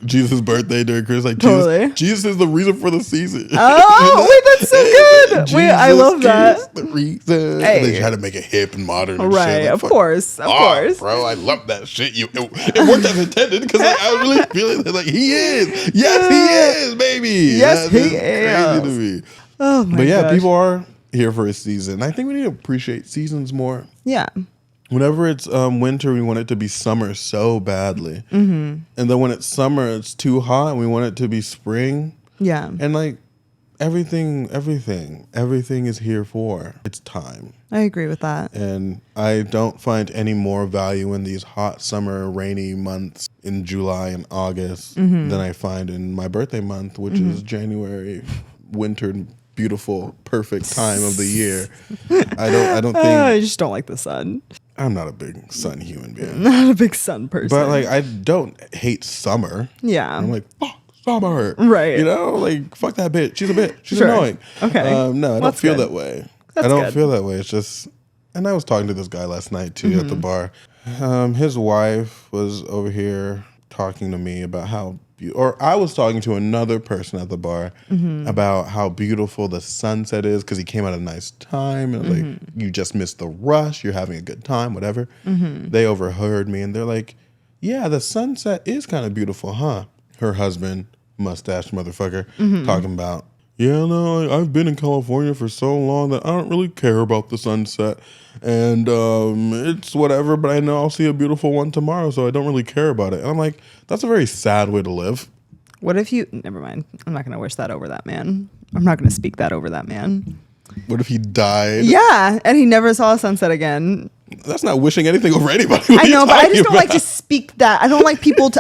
Jesus' birthday during Christmas. Like, Totally. Jesus is the reason for the season. Oh, wait, that's so good. Wait, I love that. Jesus is the reason. Hey. And they try to make it hip and modern and Right, shit. Like, of course. Bro, I love that shit. It worked as intended, because like, I was really feeling that, like, he is. Yes, he is, baby. Yes, he is. Crazy to me. Oh, my But yeah, gosh. people are here for a season. I think we need to appreciate seasons more. Yeah. Whenever it's winter, we want it to be summer so badly. And then when it's summer, it's too hot and we want it to be spring. Yeah. And like everything is here for its time. I agree with that. And I don't find any more value in these hot summer rainy months in July and August than I find in my birthday month, which is January, winter, beautiful, perfect time of the year. I don't think I just don't like the sun. I'm not a big sun human being. Not a big sun person. But like I don't hate summer. Yeah. I'm like, fuck summer. Right. You know, like fuck that bitch. She's a bitch. She's Sure. annoying. Okay. No, I don't That's feel good. that way. That's I don't good. feel that way. It's just, and I was talking to this guy last night too at the bar. His wife was over here talking to me about how, or I was talking to another person at the bar about how beautiful the sunset is, because he came at a nice time. And I was like, you just missed the rush. You're having a good time, whatever. They overheard me and they're like, yeah, the sunset is kind of beautiful, huh? Her husband, mustache motherfucker, talking about, yeah, no, I've been in California for so long that I don't really care about the sunset. And it's whatever, but I know I'll see a beautiful one tomorrow, so I don't really care about it. And I'm like, that's a very sad way to live. What if you, never mind. I'm not going to wish that over that man. I'm not going to speak that over that man. What if he died? Yeah, and he never saw a sunset again. That's not wishing anything over anybody. I know, but I just don't like to speak that. I don't like people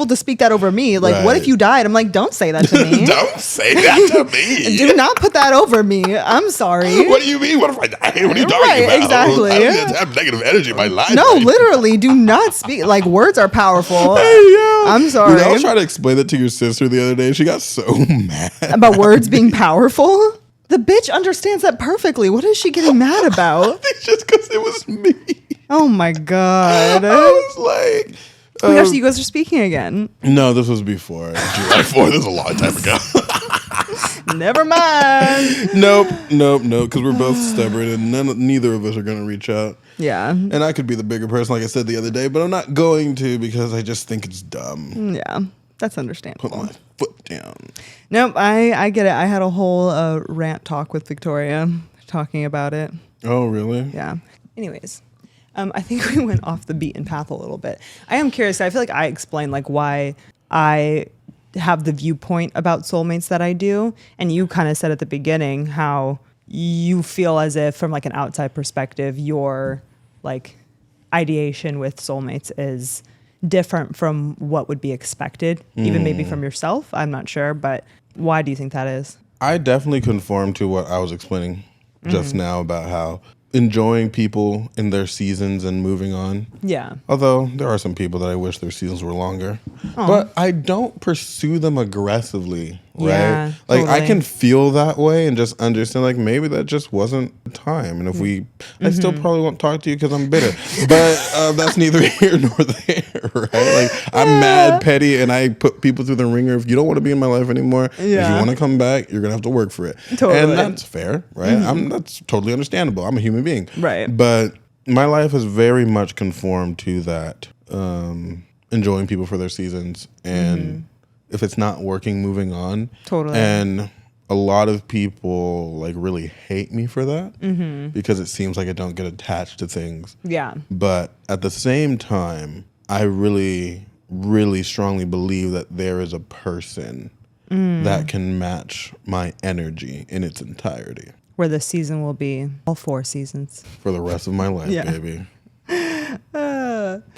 to speak that over me. Like, what if you died? I'm like, don't say that to me. Don't say that to me. Do not put that over me. I'm sorry. What do you mean? What if I die? What are you talking about? Exactly. I don't have negative energy in my life. No, literally, do not speak. Like, words are powerful. Hey, yo. I'm sorry. I was trying to explain that to your sister the other day. She got so mad. About words being powerful? The bitch understands that perfectly. What is she getting mad about? It's just because it was me. Oh my God. I was like... Oh my gosh, you guys are speaking again. No, this was before July 4th. This was a long time ago. Never mind. Nope, because we're both stubborn and neither of us are going to reach out. Yeah. And I could be the bigger person, like I said the other day, but I'm not going to because I just think it's dumb. Yeah, that's understandable. Put my foot down. Nope, I get it. I had a whole rant talk with Victoria talking about it. Oh, really? Yeah. Anyways, I think we went off the beaten path a little bit. I am curious. I feel like I explained like why I have the viewpoint about soulmates that I do. And you kind of said at the beginning how you feel as if from like an outside perspective, your like ideation with soulmates is different from what would be expected, even maybe from yourself. I'm not sure, but why do you think that is? I definitely conform to what I was explaining just now about how enjoying people in their seasons and moving on. Yeah. Although there are some people that I wish their seasons were longer. But I don't pursue them aggressively, right? Yeah, like I totally. can feel that way and just understand like maybe that just wasn't the time. And if I still probably won't talk to you because I'm bitter. But that's neither here nor there, right? Like I'm mad, petty, and I put people through the ringer. If you don't want to be in my life anymore, if you want to come back, you're going to have to work for it. Totally. And that's fair, right? That's totally understandable. I'm a human being. Right. But my life has very much conformed to that, enjoying people for their seasons. And if it's not working, moving on. Totally. And a lot of people like really hate me for that because it seems like I don't get attached to things. Yeah. But at the same time, I really, really strongly believe that there is a person that can match my energy in its entirety. Where the season will be all 4 seasons. For the rest of my life, Yeah. baby.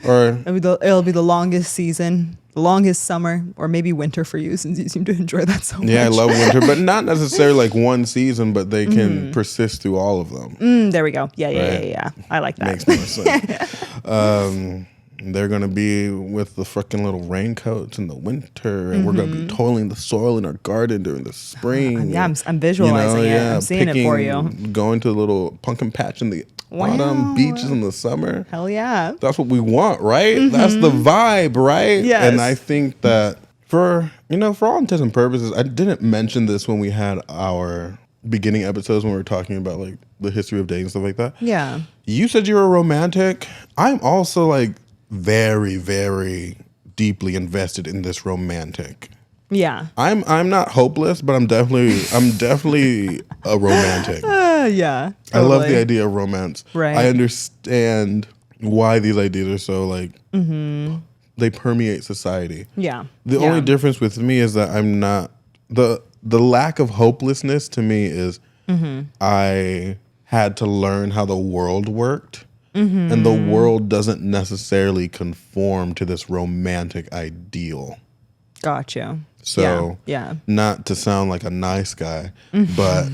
Or It'll be the longest season, the longest summer, or maybe winter for you since you seem to enjoy that so much. yeah, I love winter, but not necessarily like one season, but they can persist through all of them. There we go. Yeah. Right. I like that. Makes more sense. They're gonna be with the freaking little raincoats in the winter, and we're gonna be toiling the soil in our garden during the spring. Yeah, I'm visualizing it. I'm seeing it for you. Going to the little pumpkin patch in the autumn, beaches in the summer. Hell yeah. That's what we want, right? That's the vibe, right? Yes. And I think that for all intents and purposes, I didn't mention this when we had our beginning episodes when we were talking about like the history of dating and stuff like that. Yeah. You said you were romantic. I'm also like very, very deeply invested in this romantic. Yeah. I'm not hopeless, but I'm definitely a romantic. Yeah. Totally. I love the idea of romance. Right. I understand why these ideas are so like they permeate society. Yeah. The only difference with me is that I'm not the lack of hopelessness to me is I had to learn how the world worked. And the world doesn't necessarily conform to this romantic ideal. Gotcha. So, yeah. Not to sound like a nice guy, but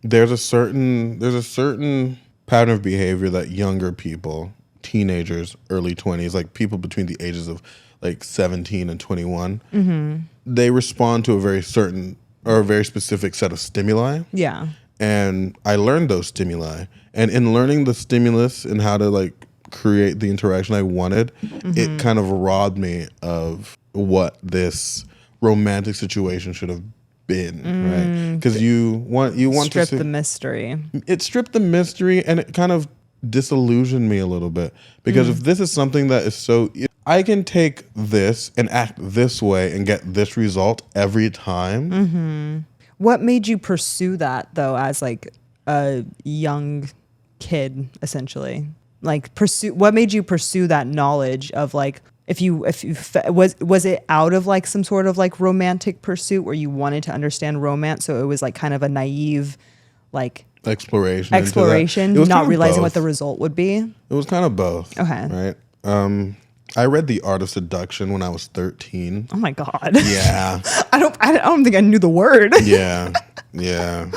there's a certain pattern of behavior that younger people, teenagers, early 20s, like people between the ages of like 17 and 21, they respond to a very certain or a very specific set of stimuli. Yeah. And I learned those stimuli. And in learning the stimulus and how to like create the interaction I wanted, it kind of robbed me of what this romantic situation should have been, right? Because you want Strip to the mystery. It stripped the mystery and it kind of disillusioned me a little bit. Because if this is something that is so, I can take this and act this way and get this result every time. What made you pursue that though, as like a young kid, essentially? Like what made you pursue that knowledge of like, was it out of like some sort of like romantic pursuit where you wanted to understand romance? So it was like kind of a naive like exploration, exploration, into that. It was not kind of realizing what both. the result would be? It was kind of both. Okay. Right. I read The Art of Seduction. Okay. Right. I read The Art of Seduction when I was 13. Oh my God. Yeah. I don't think I knew the word. Yeah. Yeah.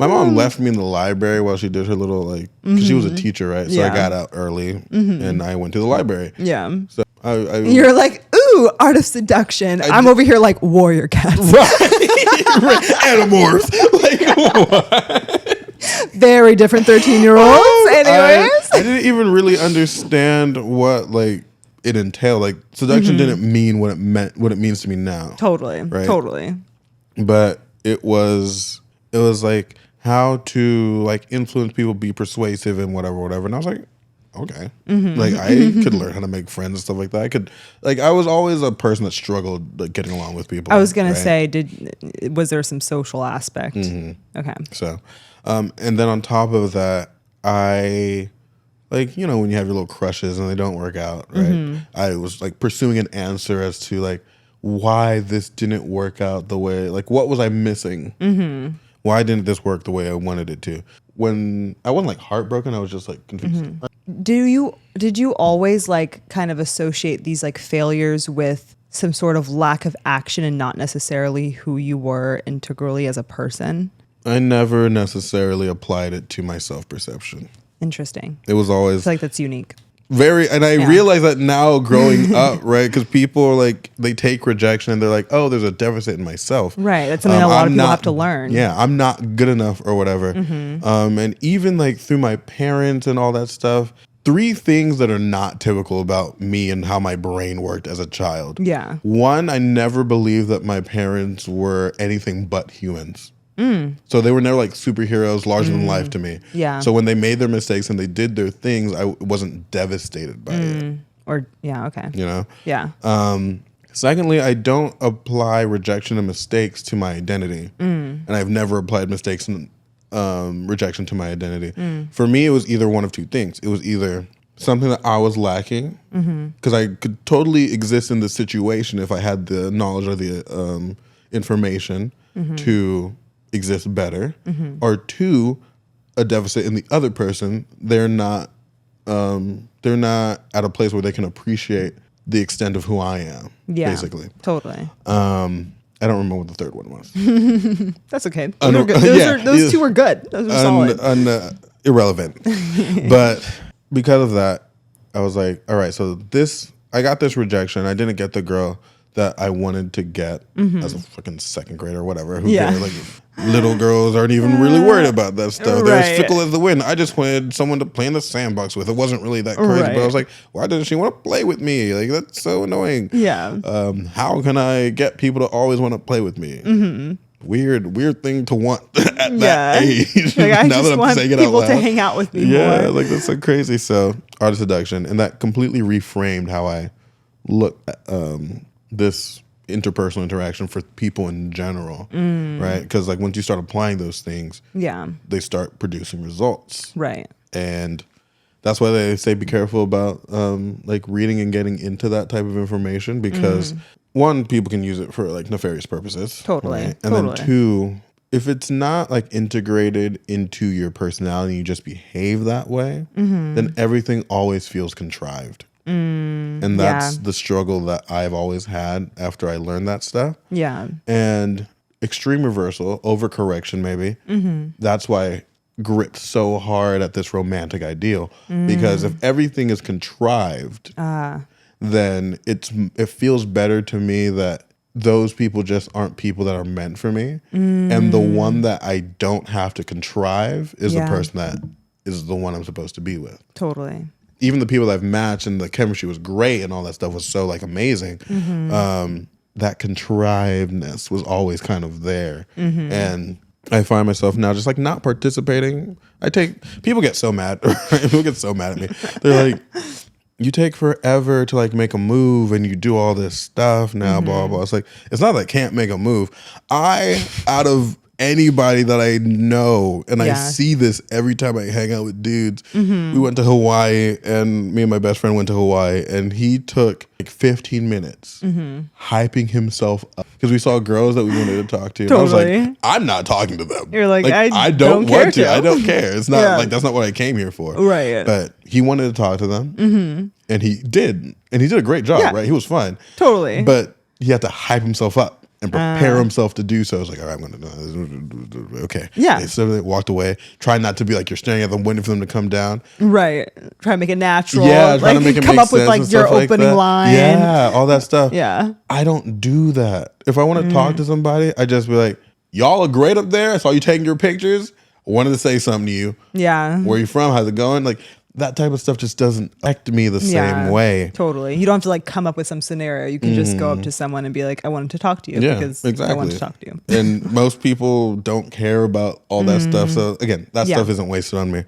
My mom left me in the library while she did her little, like, because she was a teacher, right? So I Yeah. got out early and I went to the library. Yeah. So I You're like, ooh, Art of Seduction. I'm over here like warrior cats. right. Animorphs. Like, what? Very different 13-year-olds. Anyways. I didn't even really understand what, like, it entailed. Like, seduction didn't mean what it means to me now. Totally. Right? Totally. But it was like how to, like, influence people, be persuasive and whatever. And I was like, okay. Like, I could learn how to make friends and stuff like that. I was always a person that struggled, like, getting along with people. I was going right? to say, was there some social aspect? Okay. So, and then on top of that, I, like, you know, when you have your little crushes and they don't work out, right? I was, like, pursuing an answer as to, like, why this didn't work out the way, like, what was I missing? Why didn't this work the way I wanted it to? When I wasn't, like, heartbroken, I was just, like, confused. Did you always, like, kind of associate these, like, failures with some sort of lack of action and not necessarily who you were integrally as a person? I never necessarily applied it to my self-perception. Interesting. It was I always feel like that's unique. and I realize that now growing up, right? Because people are like, they take rejection and they're like, oh, there's a deficit in myself. Right. That's something a lot of people have to learn. Yeah, I'm not good enough or whatever. And even, like, through my parents and all that stuff, 3 things that are not typical about me and how my brain worked as a child. Yeah. 1, I never believed that my parents were anything but humans. So they were never, like, superheroes, larger than life to me. Yeah. So when they made their mistakes and they did their things, I wasn't devastated by it. Or, yeah, okay. You know? Yeah. Secondly, I don't apply rejection and mistakes to my identity. And I've never applied mistakes and rejection to my identity. For me, it was either one of 2 things. It was either something that I was lacking, because I could totally exist in the situation if I had the knowledge or the information to exist better, or 2, a deficit in the other person. They're not at a place where they can appreciate the extent of who I am. Yeah. Basically. Totally. I don't remember what the third one was. That's okay. Those are good. Those 2 were good. Those are solid. Irrelevant. But because of that, I was like, all right, so I got this rejection. I didn't get the girl that I wanted to get as a fucking second grader or whatever. Who cares? Like, little girls aren't even really worried about that stuff. They're as fickle as the wind. I just wanted someone to play in the sandbox with. It wasn't really that crazy, but I was like, why doesn't she want to play with me? Like, that's so annoying. Yeah. How can I get people to always want to play with me? Weird thing to want at that age. Like, I now just that I'm want saying it out people loud. to hang out with me Yeah, more. like, that's so crazy. So, Art of Seduction, and that completely reframed how I look at this interpersonal interaction for people in general, right? Because, like, once you start applying those things, they start producing results, Right. and that's why they say be careful about like, reading and getting into that type of information, because 1, people can use it for, like, nefarious purposes, Totally. right? And then 2, if it's not, like, integrated into your personality, you just behave that way, then everything always feels contrived. And that's the struggle that I've always had after I learned that stuff. Yeah. And extreme reversal, overcorrection maybe, that's why I gripped so hard at this romantic ideal. Because if everything is contrived, then it feels better to me that those people just aren't people that are meant for me. And the one that I don't have to contrive is the person that is the one I'm supposed to be with. Totally. Even the people that I've matched and the chemistry was great and all that stuff was so, like, amazing. That contrivedness was always kind of there. And I find myself now just, like, not participating. People get so mad. People get so mad at me. They're like, you take forever to, like, make a move and you do all this stuff now, blah, blah. It's like, it's not that I can't make a move. Out of anybody that I know, and I Yeah. see this every time I hang out with dudes. We went to Hawaii, and me and my best friend went to Hawaii, and he took like 15 minutes hyping himself up because we saw girls that we wanted to talk to. And I was Totally. like, I'm not talking to them. You're like, I don't care want to. to. I don't care. It's not Yeah. like that's not what I came here for. Right. But he wanted to talk to them, and he did, and he did a great job. Yeah. Right, he was fun. Totally. But he had to hype himself up and prepare himself to do so. I was like, all right, I'm going to do this. Okay. Yeah. So they walked away. Try not to be like you're staring at them, waiting for them to come down. Right. Try to make it natural. Yeah, trying like, to make it come make up with sense like and your stuff like opening that. line. Yeah, all that stuff. Yeah. I don't do that. If I want to talk to somebody, I just be like, y'all are great up there. I saw you taking your pictures. I wanted to say something to you. Yeah. Where are you from? How's it going? Like, that type of stuff just doesn't affect me the same way. Totally. You don't have to like come up with some scenario. You can just go up to someone and be like, I wanted to talk to you because I want to talk to you. And most people don't care about all that stuff. So again, that stuff isn't wasted on me.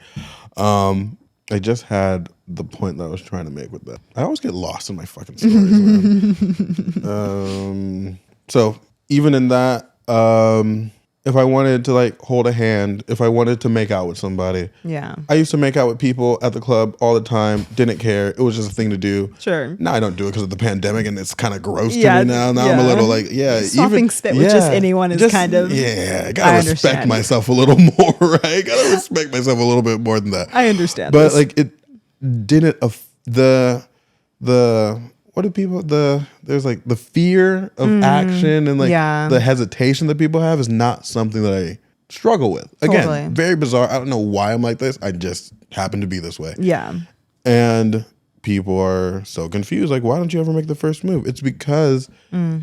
I just had the point that I was trying to make with that. I always get lost in my fucking stories, man. So even in that, if I wanted to like hold a hand, if I wanted to make out with somebody, Yeah. I used to make out with people at the club all the time. Didn't care. It was just a thing to do. Sure. Now I don't do it because of the pandemic, and it's kind of gross Yeah, to me now. Now I'm a yeah. little like, Swapping spit with just anyone is kind of. I I gotta respect understand. myself a little more, right? Gotta respect myself a little bit more than that. I understand. But this. like it didn't the what do people there's like the fear of action and like yeah. the hesitation that people have is not something that I struggle with. Again, Totally. very bizarre. I don't know why I'm like this. I just happen to be this way. Yeah. And people are so confused. Like, why don't you ever make the first move? It's because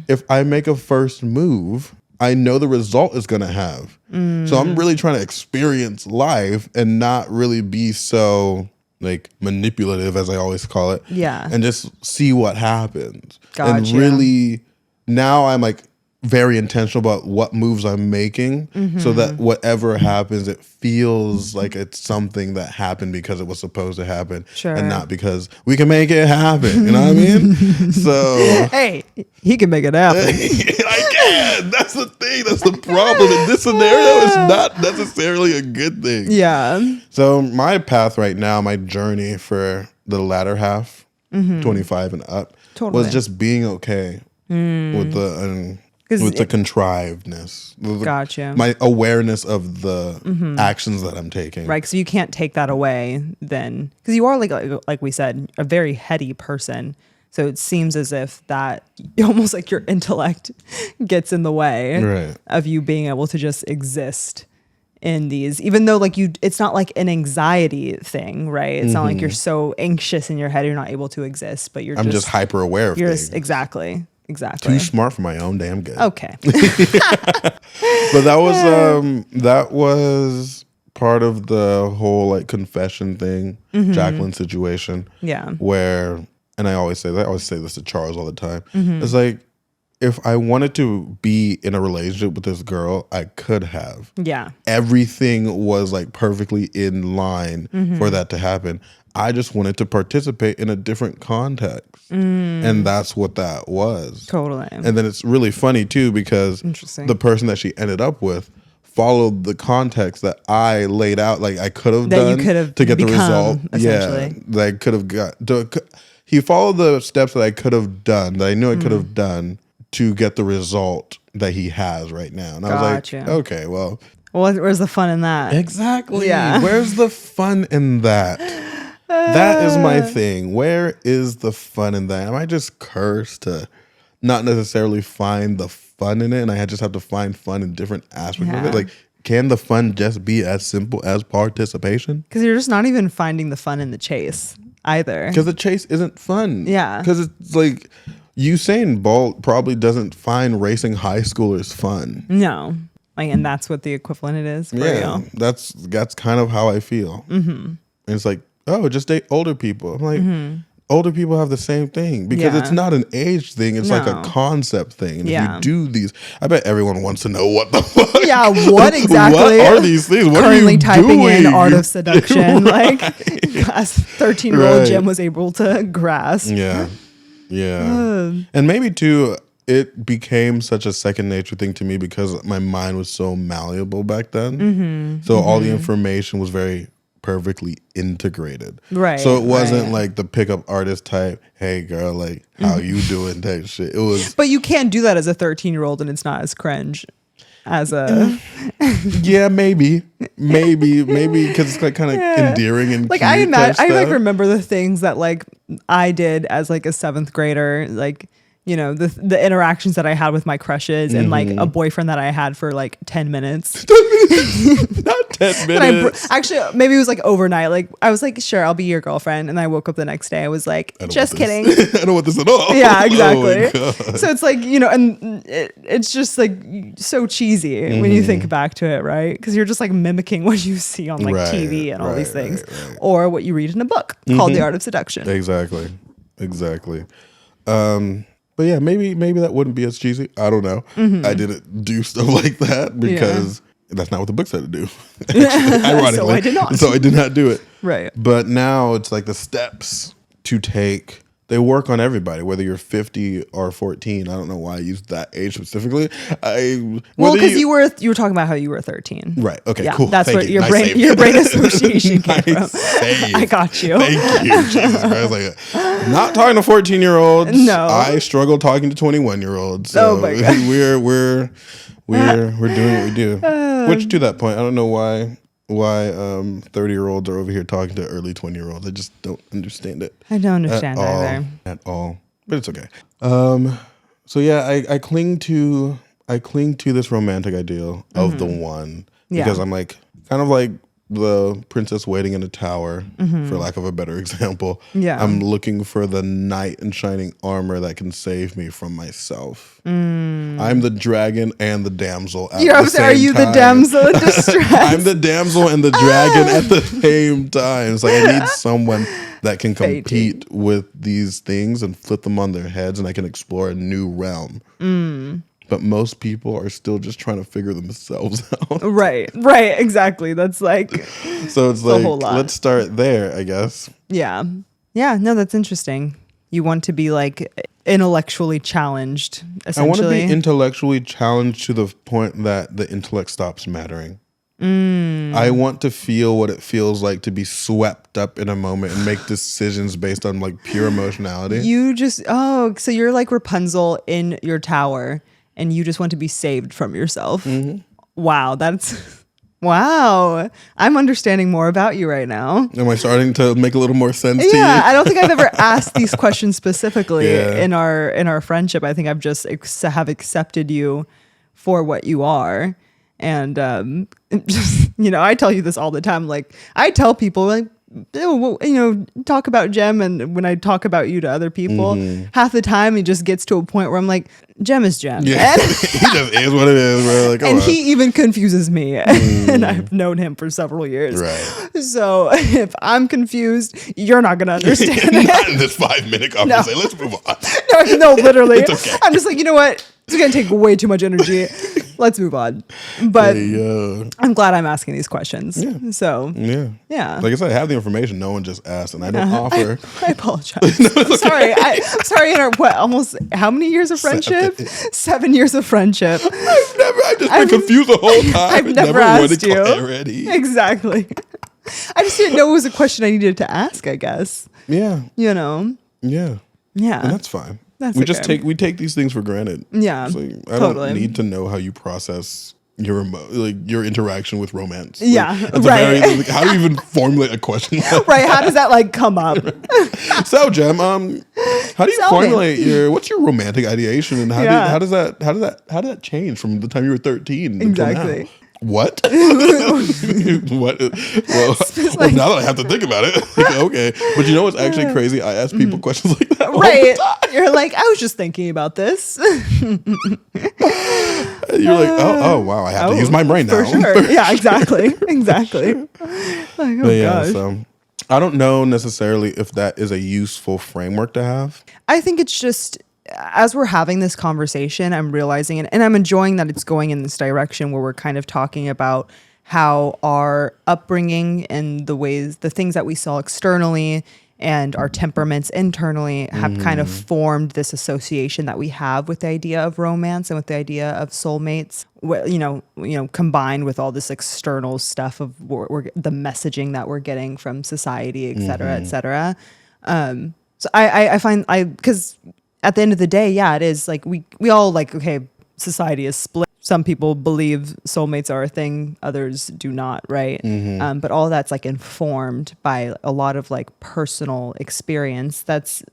if I make a first move, I know the result is going to have. So I'm really trying to experience life and not really be so like manipulative, as I always call it. Yeah. And just see what happens. Gotcha. And really, now I'm like very intentional about what moves I'm making so that whatever happens, it feels like it's something that happened because it was supposed to happen. Sure. And not because we can make it happen. You know what I mean? So Hey, he can make it happen. I can. That's the thing. That's the problem. In this scenario, it's not necessarily a good thing. Yeah. So my path right now, my journey for the latter half, 25 and up, Totally. was just being okay with the contrivedness. Gotcha. My awareness of the actions that I'm taking. Right, so you can't take that away then, because you are like we said, a very heady person. So it seems as if that almost like your intellect gets in the way Right. of you being able to just exist in these, even though like it's not like an anxiety thing, right? It's not like you're so anxious in your head you're not able to exist, but I'm just hyper aware of you're things. Exactly. Too smart for my own damn good. Okay. But that was part of the whole like confession thing, Jacqueline situation. Yeah. Where, and I always say this to Charles all the time. It's like, if I wanted to be in a relationship with this girl, I could have. Yeah. Everything was like perfectly in line for that to happen. I just wanted to participate in a different context. And that's what that was. Totally. And then it's really funny too, because Interesting. the person that she ended up with followed the context that I laid out, like I could have That you done could have to get the result. become, essentially. Yeah, that I could have got. He followed the steps that I could have done, that I knew I could have done to get the result that he has right now. And I was like, Gotcha. okay, well. Where's the fun in that? Exactly. Yeah. Where's the fun in that? That is my thing. Where is the fun in that? Am I just cursed to not necessarily find the fun in it, and I just have to find fun in different aspects of Yeah. it? Like, can the fun just be as simple as participation? Because you're just not even finding the fun in the chase either. Because the chase isn't fun. Yeah. Because it's like Usain Bolt probably doesn't find racing high schoolers fun. No. Like, and that's what the equivalent it is for you. That's kind of how I feel. And it's like, oh, just date older people. I'm like, older people have the same thing, because Yeah. it's not an age thing. It's like a No. concept thing. And Yeah. if you do these, I bet everyone wants to know what the fuck. Yeah, what exactly? What are these things? What Currently are you typing doing? in art of seduction, like as 13-year-old Right. Jem was able to grasp. Yeah. Yeah. And maybe too, it became such a second nature thing to me because my mind was so malleable back then. So all the information was very perfectly integrated. Right. So it wasn't like the pickup artist type, hey girl, like how you doing type shit. It was But you can't do that as a 13-year-old and it's not as cringe as a yeah, maybe because it's like kind of endearing and like cute I imagine type I like stuff. remember the things that like I did as like a 7th grader, like you know, the interactions that I had with my crushes and like a boyfriend that I had for like 10 minutes. Not 10 minutes. Actually, maybe it was like overnight. Like I was like, sure, I'll be your girlfriend. And I woke up the next day. I was like, just kidding. I don't want this at all. Yeah, exactly. Oh my God. So it's like, you know, and it's just like so cheesy when you think back to it, right? Because you're just like mimicking what you see on like TV and all these things, or what you read in a book called The Art of Seduction. Exactly. But yeah, maybe that wouldn't be as cheesy. I don't know. I didn't do stuff like that because that's not what the book said to do. Ironically. So I did not. So I did not do it. Right. But now it's like the steps to take, they work on everybody, whether you're 50 or 14. I don't know why I used that age specifically. Well, because you were talking about how you were 13. Right. Okay, yeah, cool. That's Thank what you. your brain association came from. Save. I got you. Thank you. Jesus Christ. Like, not talking to 14-year-olds. No. I struggle talking to 21-year-olds. So Oh my God. we're doing what we do. Which to that point, I don't know why 30-year-olds are over here talking to early 20-year-olds. I just don't understand it. I don't understand either. At all. But it's okay. So yeah, I cling to this romantic ideal of the one because I'm like kind of like the princess waiting in a tower, for lack of a better example. Yeah. I'm looking for the knight in shining armor that can save me from myself. I'm the dragon and the damsel at the same time. Are you the damsel in distress? I'm the damsel and the dragon at the same time. It's like I need someone that can compete with these things and flip them on their heads, and I can explore a new realm. But most people are still just trying to figure themselves out. Right, exactly. That's like so it's like, a whole lot. Let's start there, I guess. Yeah. No, that's interesting. You want to be like intellectually challenged, essentially. I want to be intellectually challenged to the point that the intellect stops mattering. I want to feel what it feels like to be swept up in a moment and make decisions based on like pure emotionality. So you're like Rapunzel in your tower and you just want to be saved from yourself. Wow, wow. I'm understanding more about you right now. Am I starting to make a little more sense to you? Yeah, I don't think I've ever asked these questions specifically in our friendship. I think I've just have accepted you for what you are. And just, you know, I tell you this all the time. Like I tell people like, you know, talk about Jem, and when I talk about you to other people, half the time it just gets to a point where I'm like, Jem is Jem. Yeah, he just is what it is, bro. Like, and he even confuses me, and I've known him for several years. Right. So if I'm confused, you're not gonna understand it. Not in this 5-minute conversation. Let's move on. No, literally. It's okay. I'm just like, you know what? It's gonna take way too much energy. Let's move on. But I'm glad I'm asking these questions. Yeah. So yeah. Like I said, I have the information. No one just asked, and I don't offer. I apologize. I'm sorry. I'm sorry. In our almost how many years of friendship? 7 years of friendship. I've just been confused the whole time. I've never asked you. Clarity. Exactly. I just didn't know it was a question I needed to ask, I guess. Yeah. You know. Yeah. Yeah. And that's fine. We just take these things for granted. Yeah. Like, I don't need to know how you process your interaction with romance. Yeah. Like, right. How do you even formulate a question? Right. How does that like come up? So Jem, how do you formulate what's your romantic ideation, and how does that change from the time you were 13 exactly until now? What? What? Well, now that I have to think about it, okay. But you know what's actually crazy? I ask people questions like that. Right. You're like, I was just thinking about this. You're like, oh wow, I have to use my brain now. For sure. Yeah, exactly. Like, gosh. So I don't know necessarily if that is a useful framework to have. I think it's just, as we're having this conversation, I'm realizing it, and I'm enjoying that it's going in this direction where we're kind of talking about how our upbringing and the things that we saw externally and our temperaments internally have kind of formed this association that we have with the idea of romance and with the idea of soulmates. Combined with all this external stuff of the messaging that we're getting from society, et cetera, et cetera. So I find because at the end of the day, yeah, it is like we all like, okay, society is split. Some people believe soulmates are a thing, others do not, right? But all that's like informed by a lot of like personal experience that's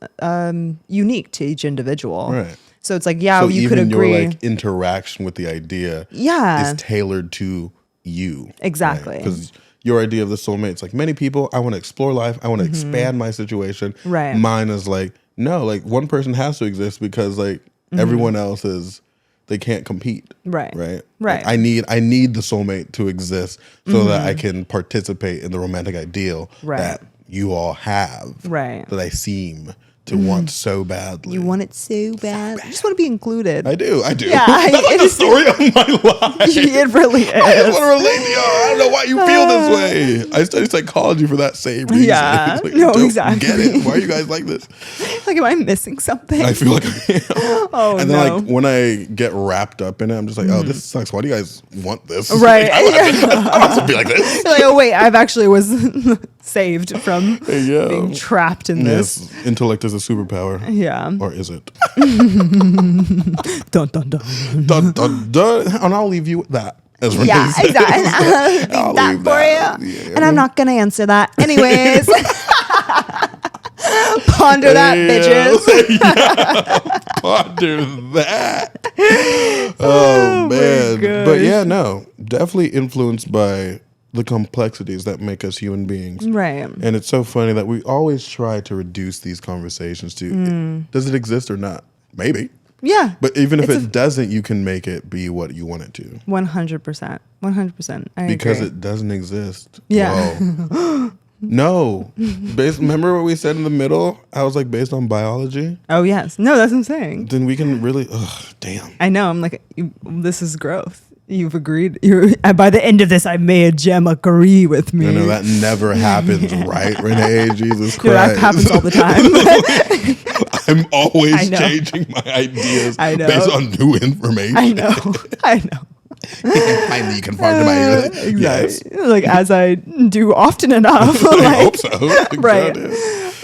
unique to each individual. Right. So it's like, yeah, So you could even agree. your like interaction with the idea is tailored to you. Exactly. Because your idea of the soulmate, it's like many people, I want to explore life. I want to expand my situation. Right. Mine is like, no, like one person has to exist because like everyone else is, they can't compete. Right. Right. Right. Like, I need the soulmate to exist so that I can participate in the romantic ideal that you all have. Right. That I seem to want so badly. You want it so bad. You just want to be included. I do. Yeah, That's like the story of my life. It really is. I just want to relate to y'all. I don't know why you feel this way. I studied psychology for that same reason. Yeah. Like, No, don't exactly. get it. Why are you guys like this? Like, am I missing something? I feel like I am. Oh, and then no. like when I get wrapped up in it, I'm just like, oh, this sucks. Why do you guys want this? Right. Like, I want to be like this. You're like, oh wait, I've actually was saved from Hey, yo. being trapped in this. Yes, intellect is a superpower. Yeah. Or is it? Dun dun dun. Dun, dun, dun. And I'll leave you with that. As Renee Yeah, says. exactly. I'll That leave for that. you. Yeah. And I'm not gonna answer that. Anyways. Ponder that, bitches. Ponder that. Oh, man. But gosh. yeah, no. Definitely influenced by the complexities that make us human beings. Right. And it's so funny that we always try to reduce these conversations to does it exist or not? Maybe. Yeah. But even if it doesn't, you can make it be what you want it to. 100%. 100%. Because agree. it doesn't exist. Yeah. Whoa. No. Remember what we said in the middle? I was like, based on biology? Oh yes. No, that's what I'm saying. Then we can really, damn. I know. I'm like, this is growth. You've agreed. By the end of this, I made Jem agree with me. I know that never happens, right, Renee? Jesus Christ. Dude, that happens all the time. I'm always I know. changing my ideas I know. based on new information. I know. Finally, you confirmed my Exactly. yes. Like as I do often enough. I Like, hope so. Right. God,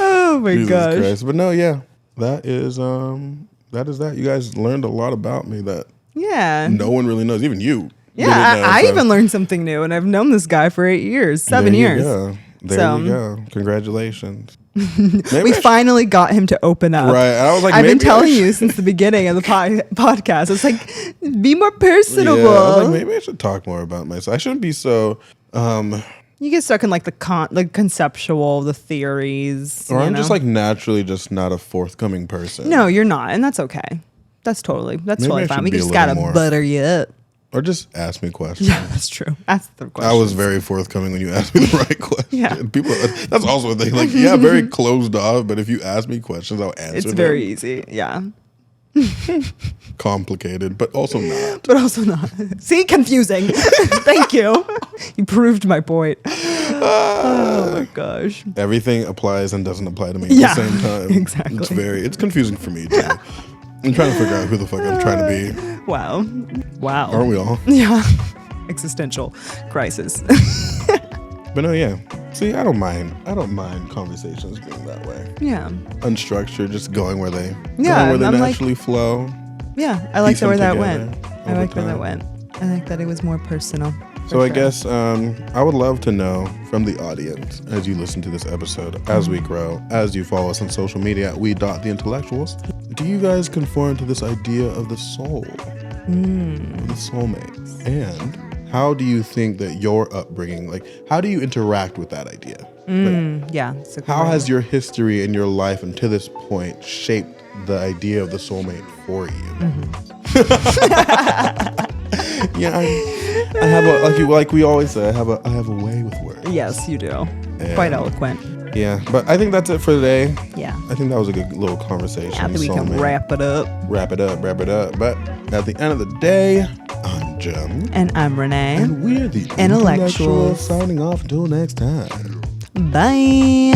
oh my Jesus gosh. Christ. But no, yeah, that is that. You guys learned a lot about me that Yeah. no one really knows, even you. Yeah. didn't know, I so even learned something new, and I've known this guy for 8 years, 7 there you years. go. There So- you go. Congratulations. We finally got him to open up. Right. I was like, I've been maybe I telling should- you since the beginning of the podcast. It's like, be more personable. Yeah, I was like, maybe I should talk more about myself. I shouldn't be so. You get stuck in like the conceptual, the theories. Or you I'm know? just like naturally just not a forthcoming person. No, you're not, and that's okay. That's Maybe totally I fine. should We be a just little gotta more. butter you up. Or just ask me questions. Yeah, that's true. Ask the question. I was very forthcoming when you asked me the right question. Yeah. People, that's also a thing. Like, yeah, very closed off, but if you ask me questions, I'll answer It's them. very easy. Yeah, complicated, but also not. but also not. See, confusing. Thank you. You proved my point. Oh my gosh. Everything applies and doesn't apply to me at Yeah, the same time. exactly. It's confusing for me too. I'm trying to figure out who the fuck I'm trying to be. Wow. Aren't we all? Yeah. Existential crisis. But no, yeah. See, I don't mind conversations being that way. Yeah. Unstructured, just going where they Yeah, I'm like- naturally flow. Yeah. I like Piece where them that went. together I over like where that time. went. I like that it was more personal. So I guess I would love to know from the audience as you listen to this episode, as we grow, as you follow us on social media at TheIntellecuals, do you guys conform to this idea of the soul, the soulmate? And how do you think that your upbringing, like how do you interact with that idea? Like, Yeah. It's a how great- has your history in your life and to this point shaped the idea of the soulmate for you? Yeah, I have a like we always say, I have a way with words. Yes, you do. Yeah. Quite eloquent. Yeah, but I think that's it for today. Yeah. I think that was a good little conversation. I think we can soulmate. wrap it up. Wrap it up. But at the end of the day, I'm Jem. And I'm Renee. And we're the Intellectuals. Signing off until next time. Bye.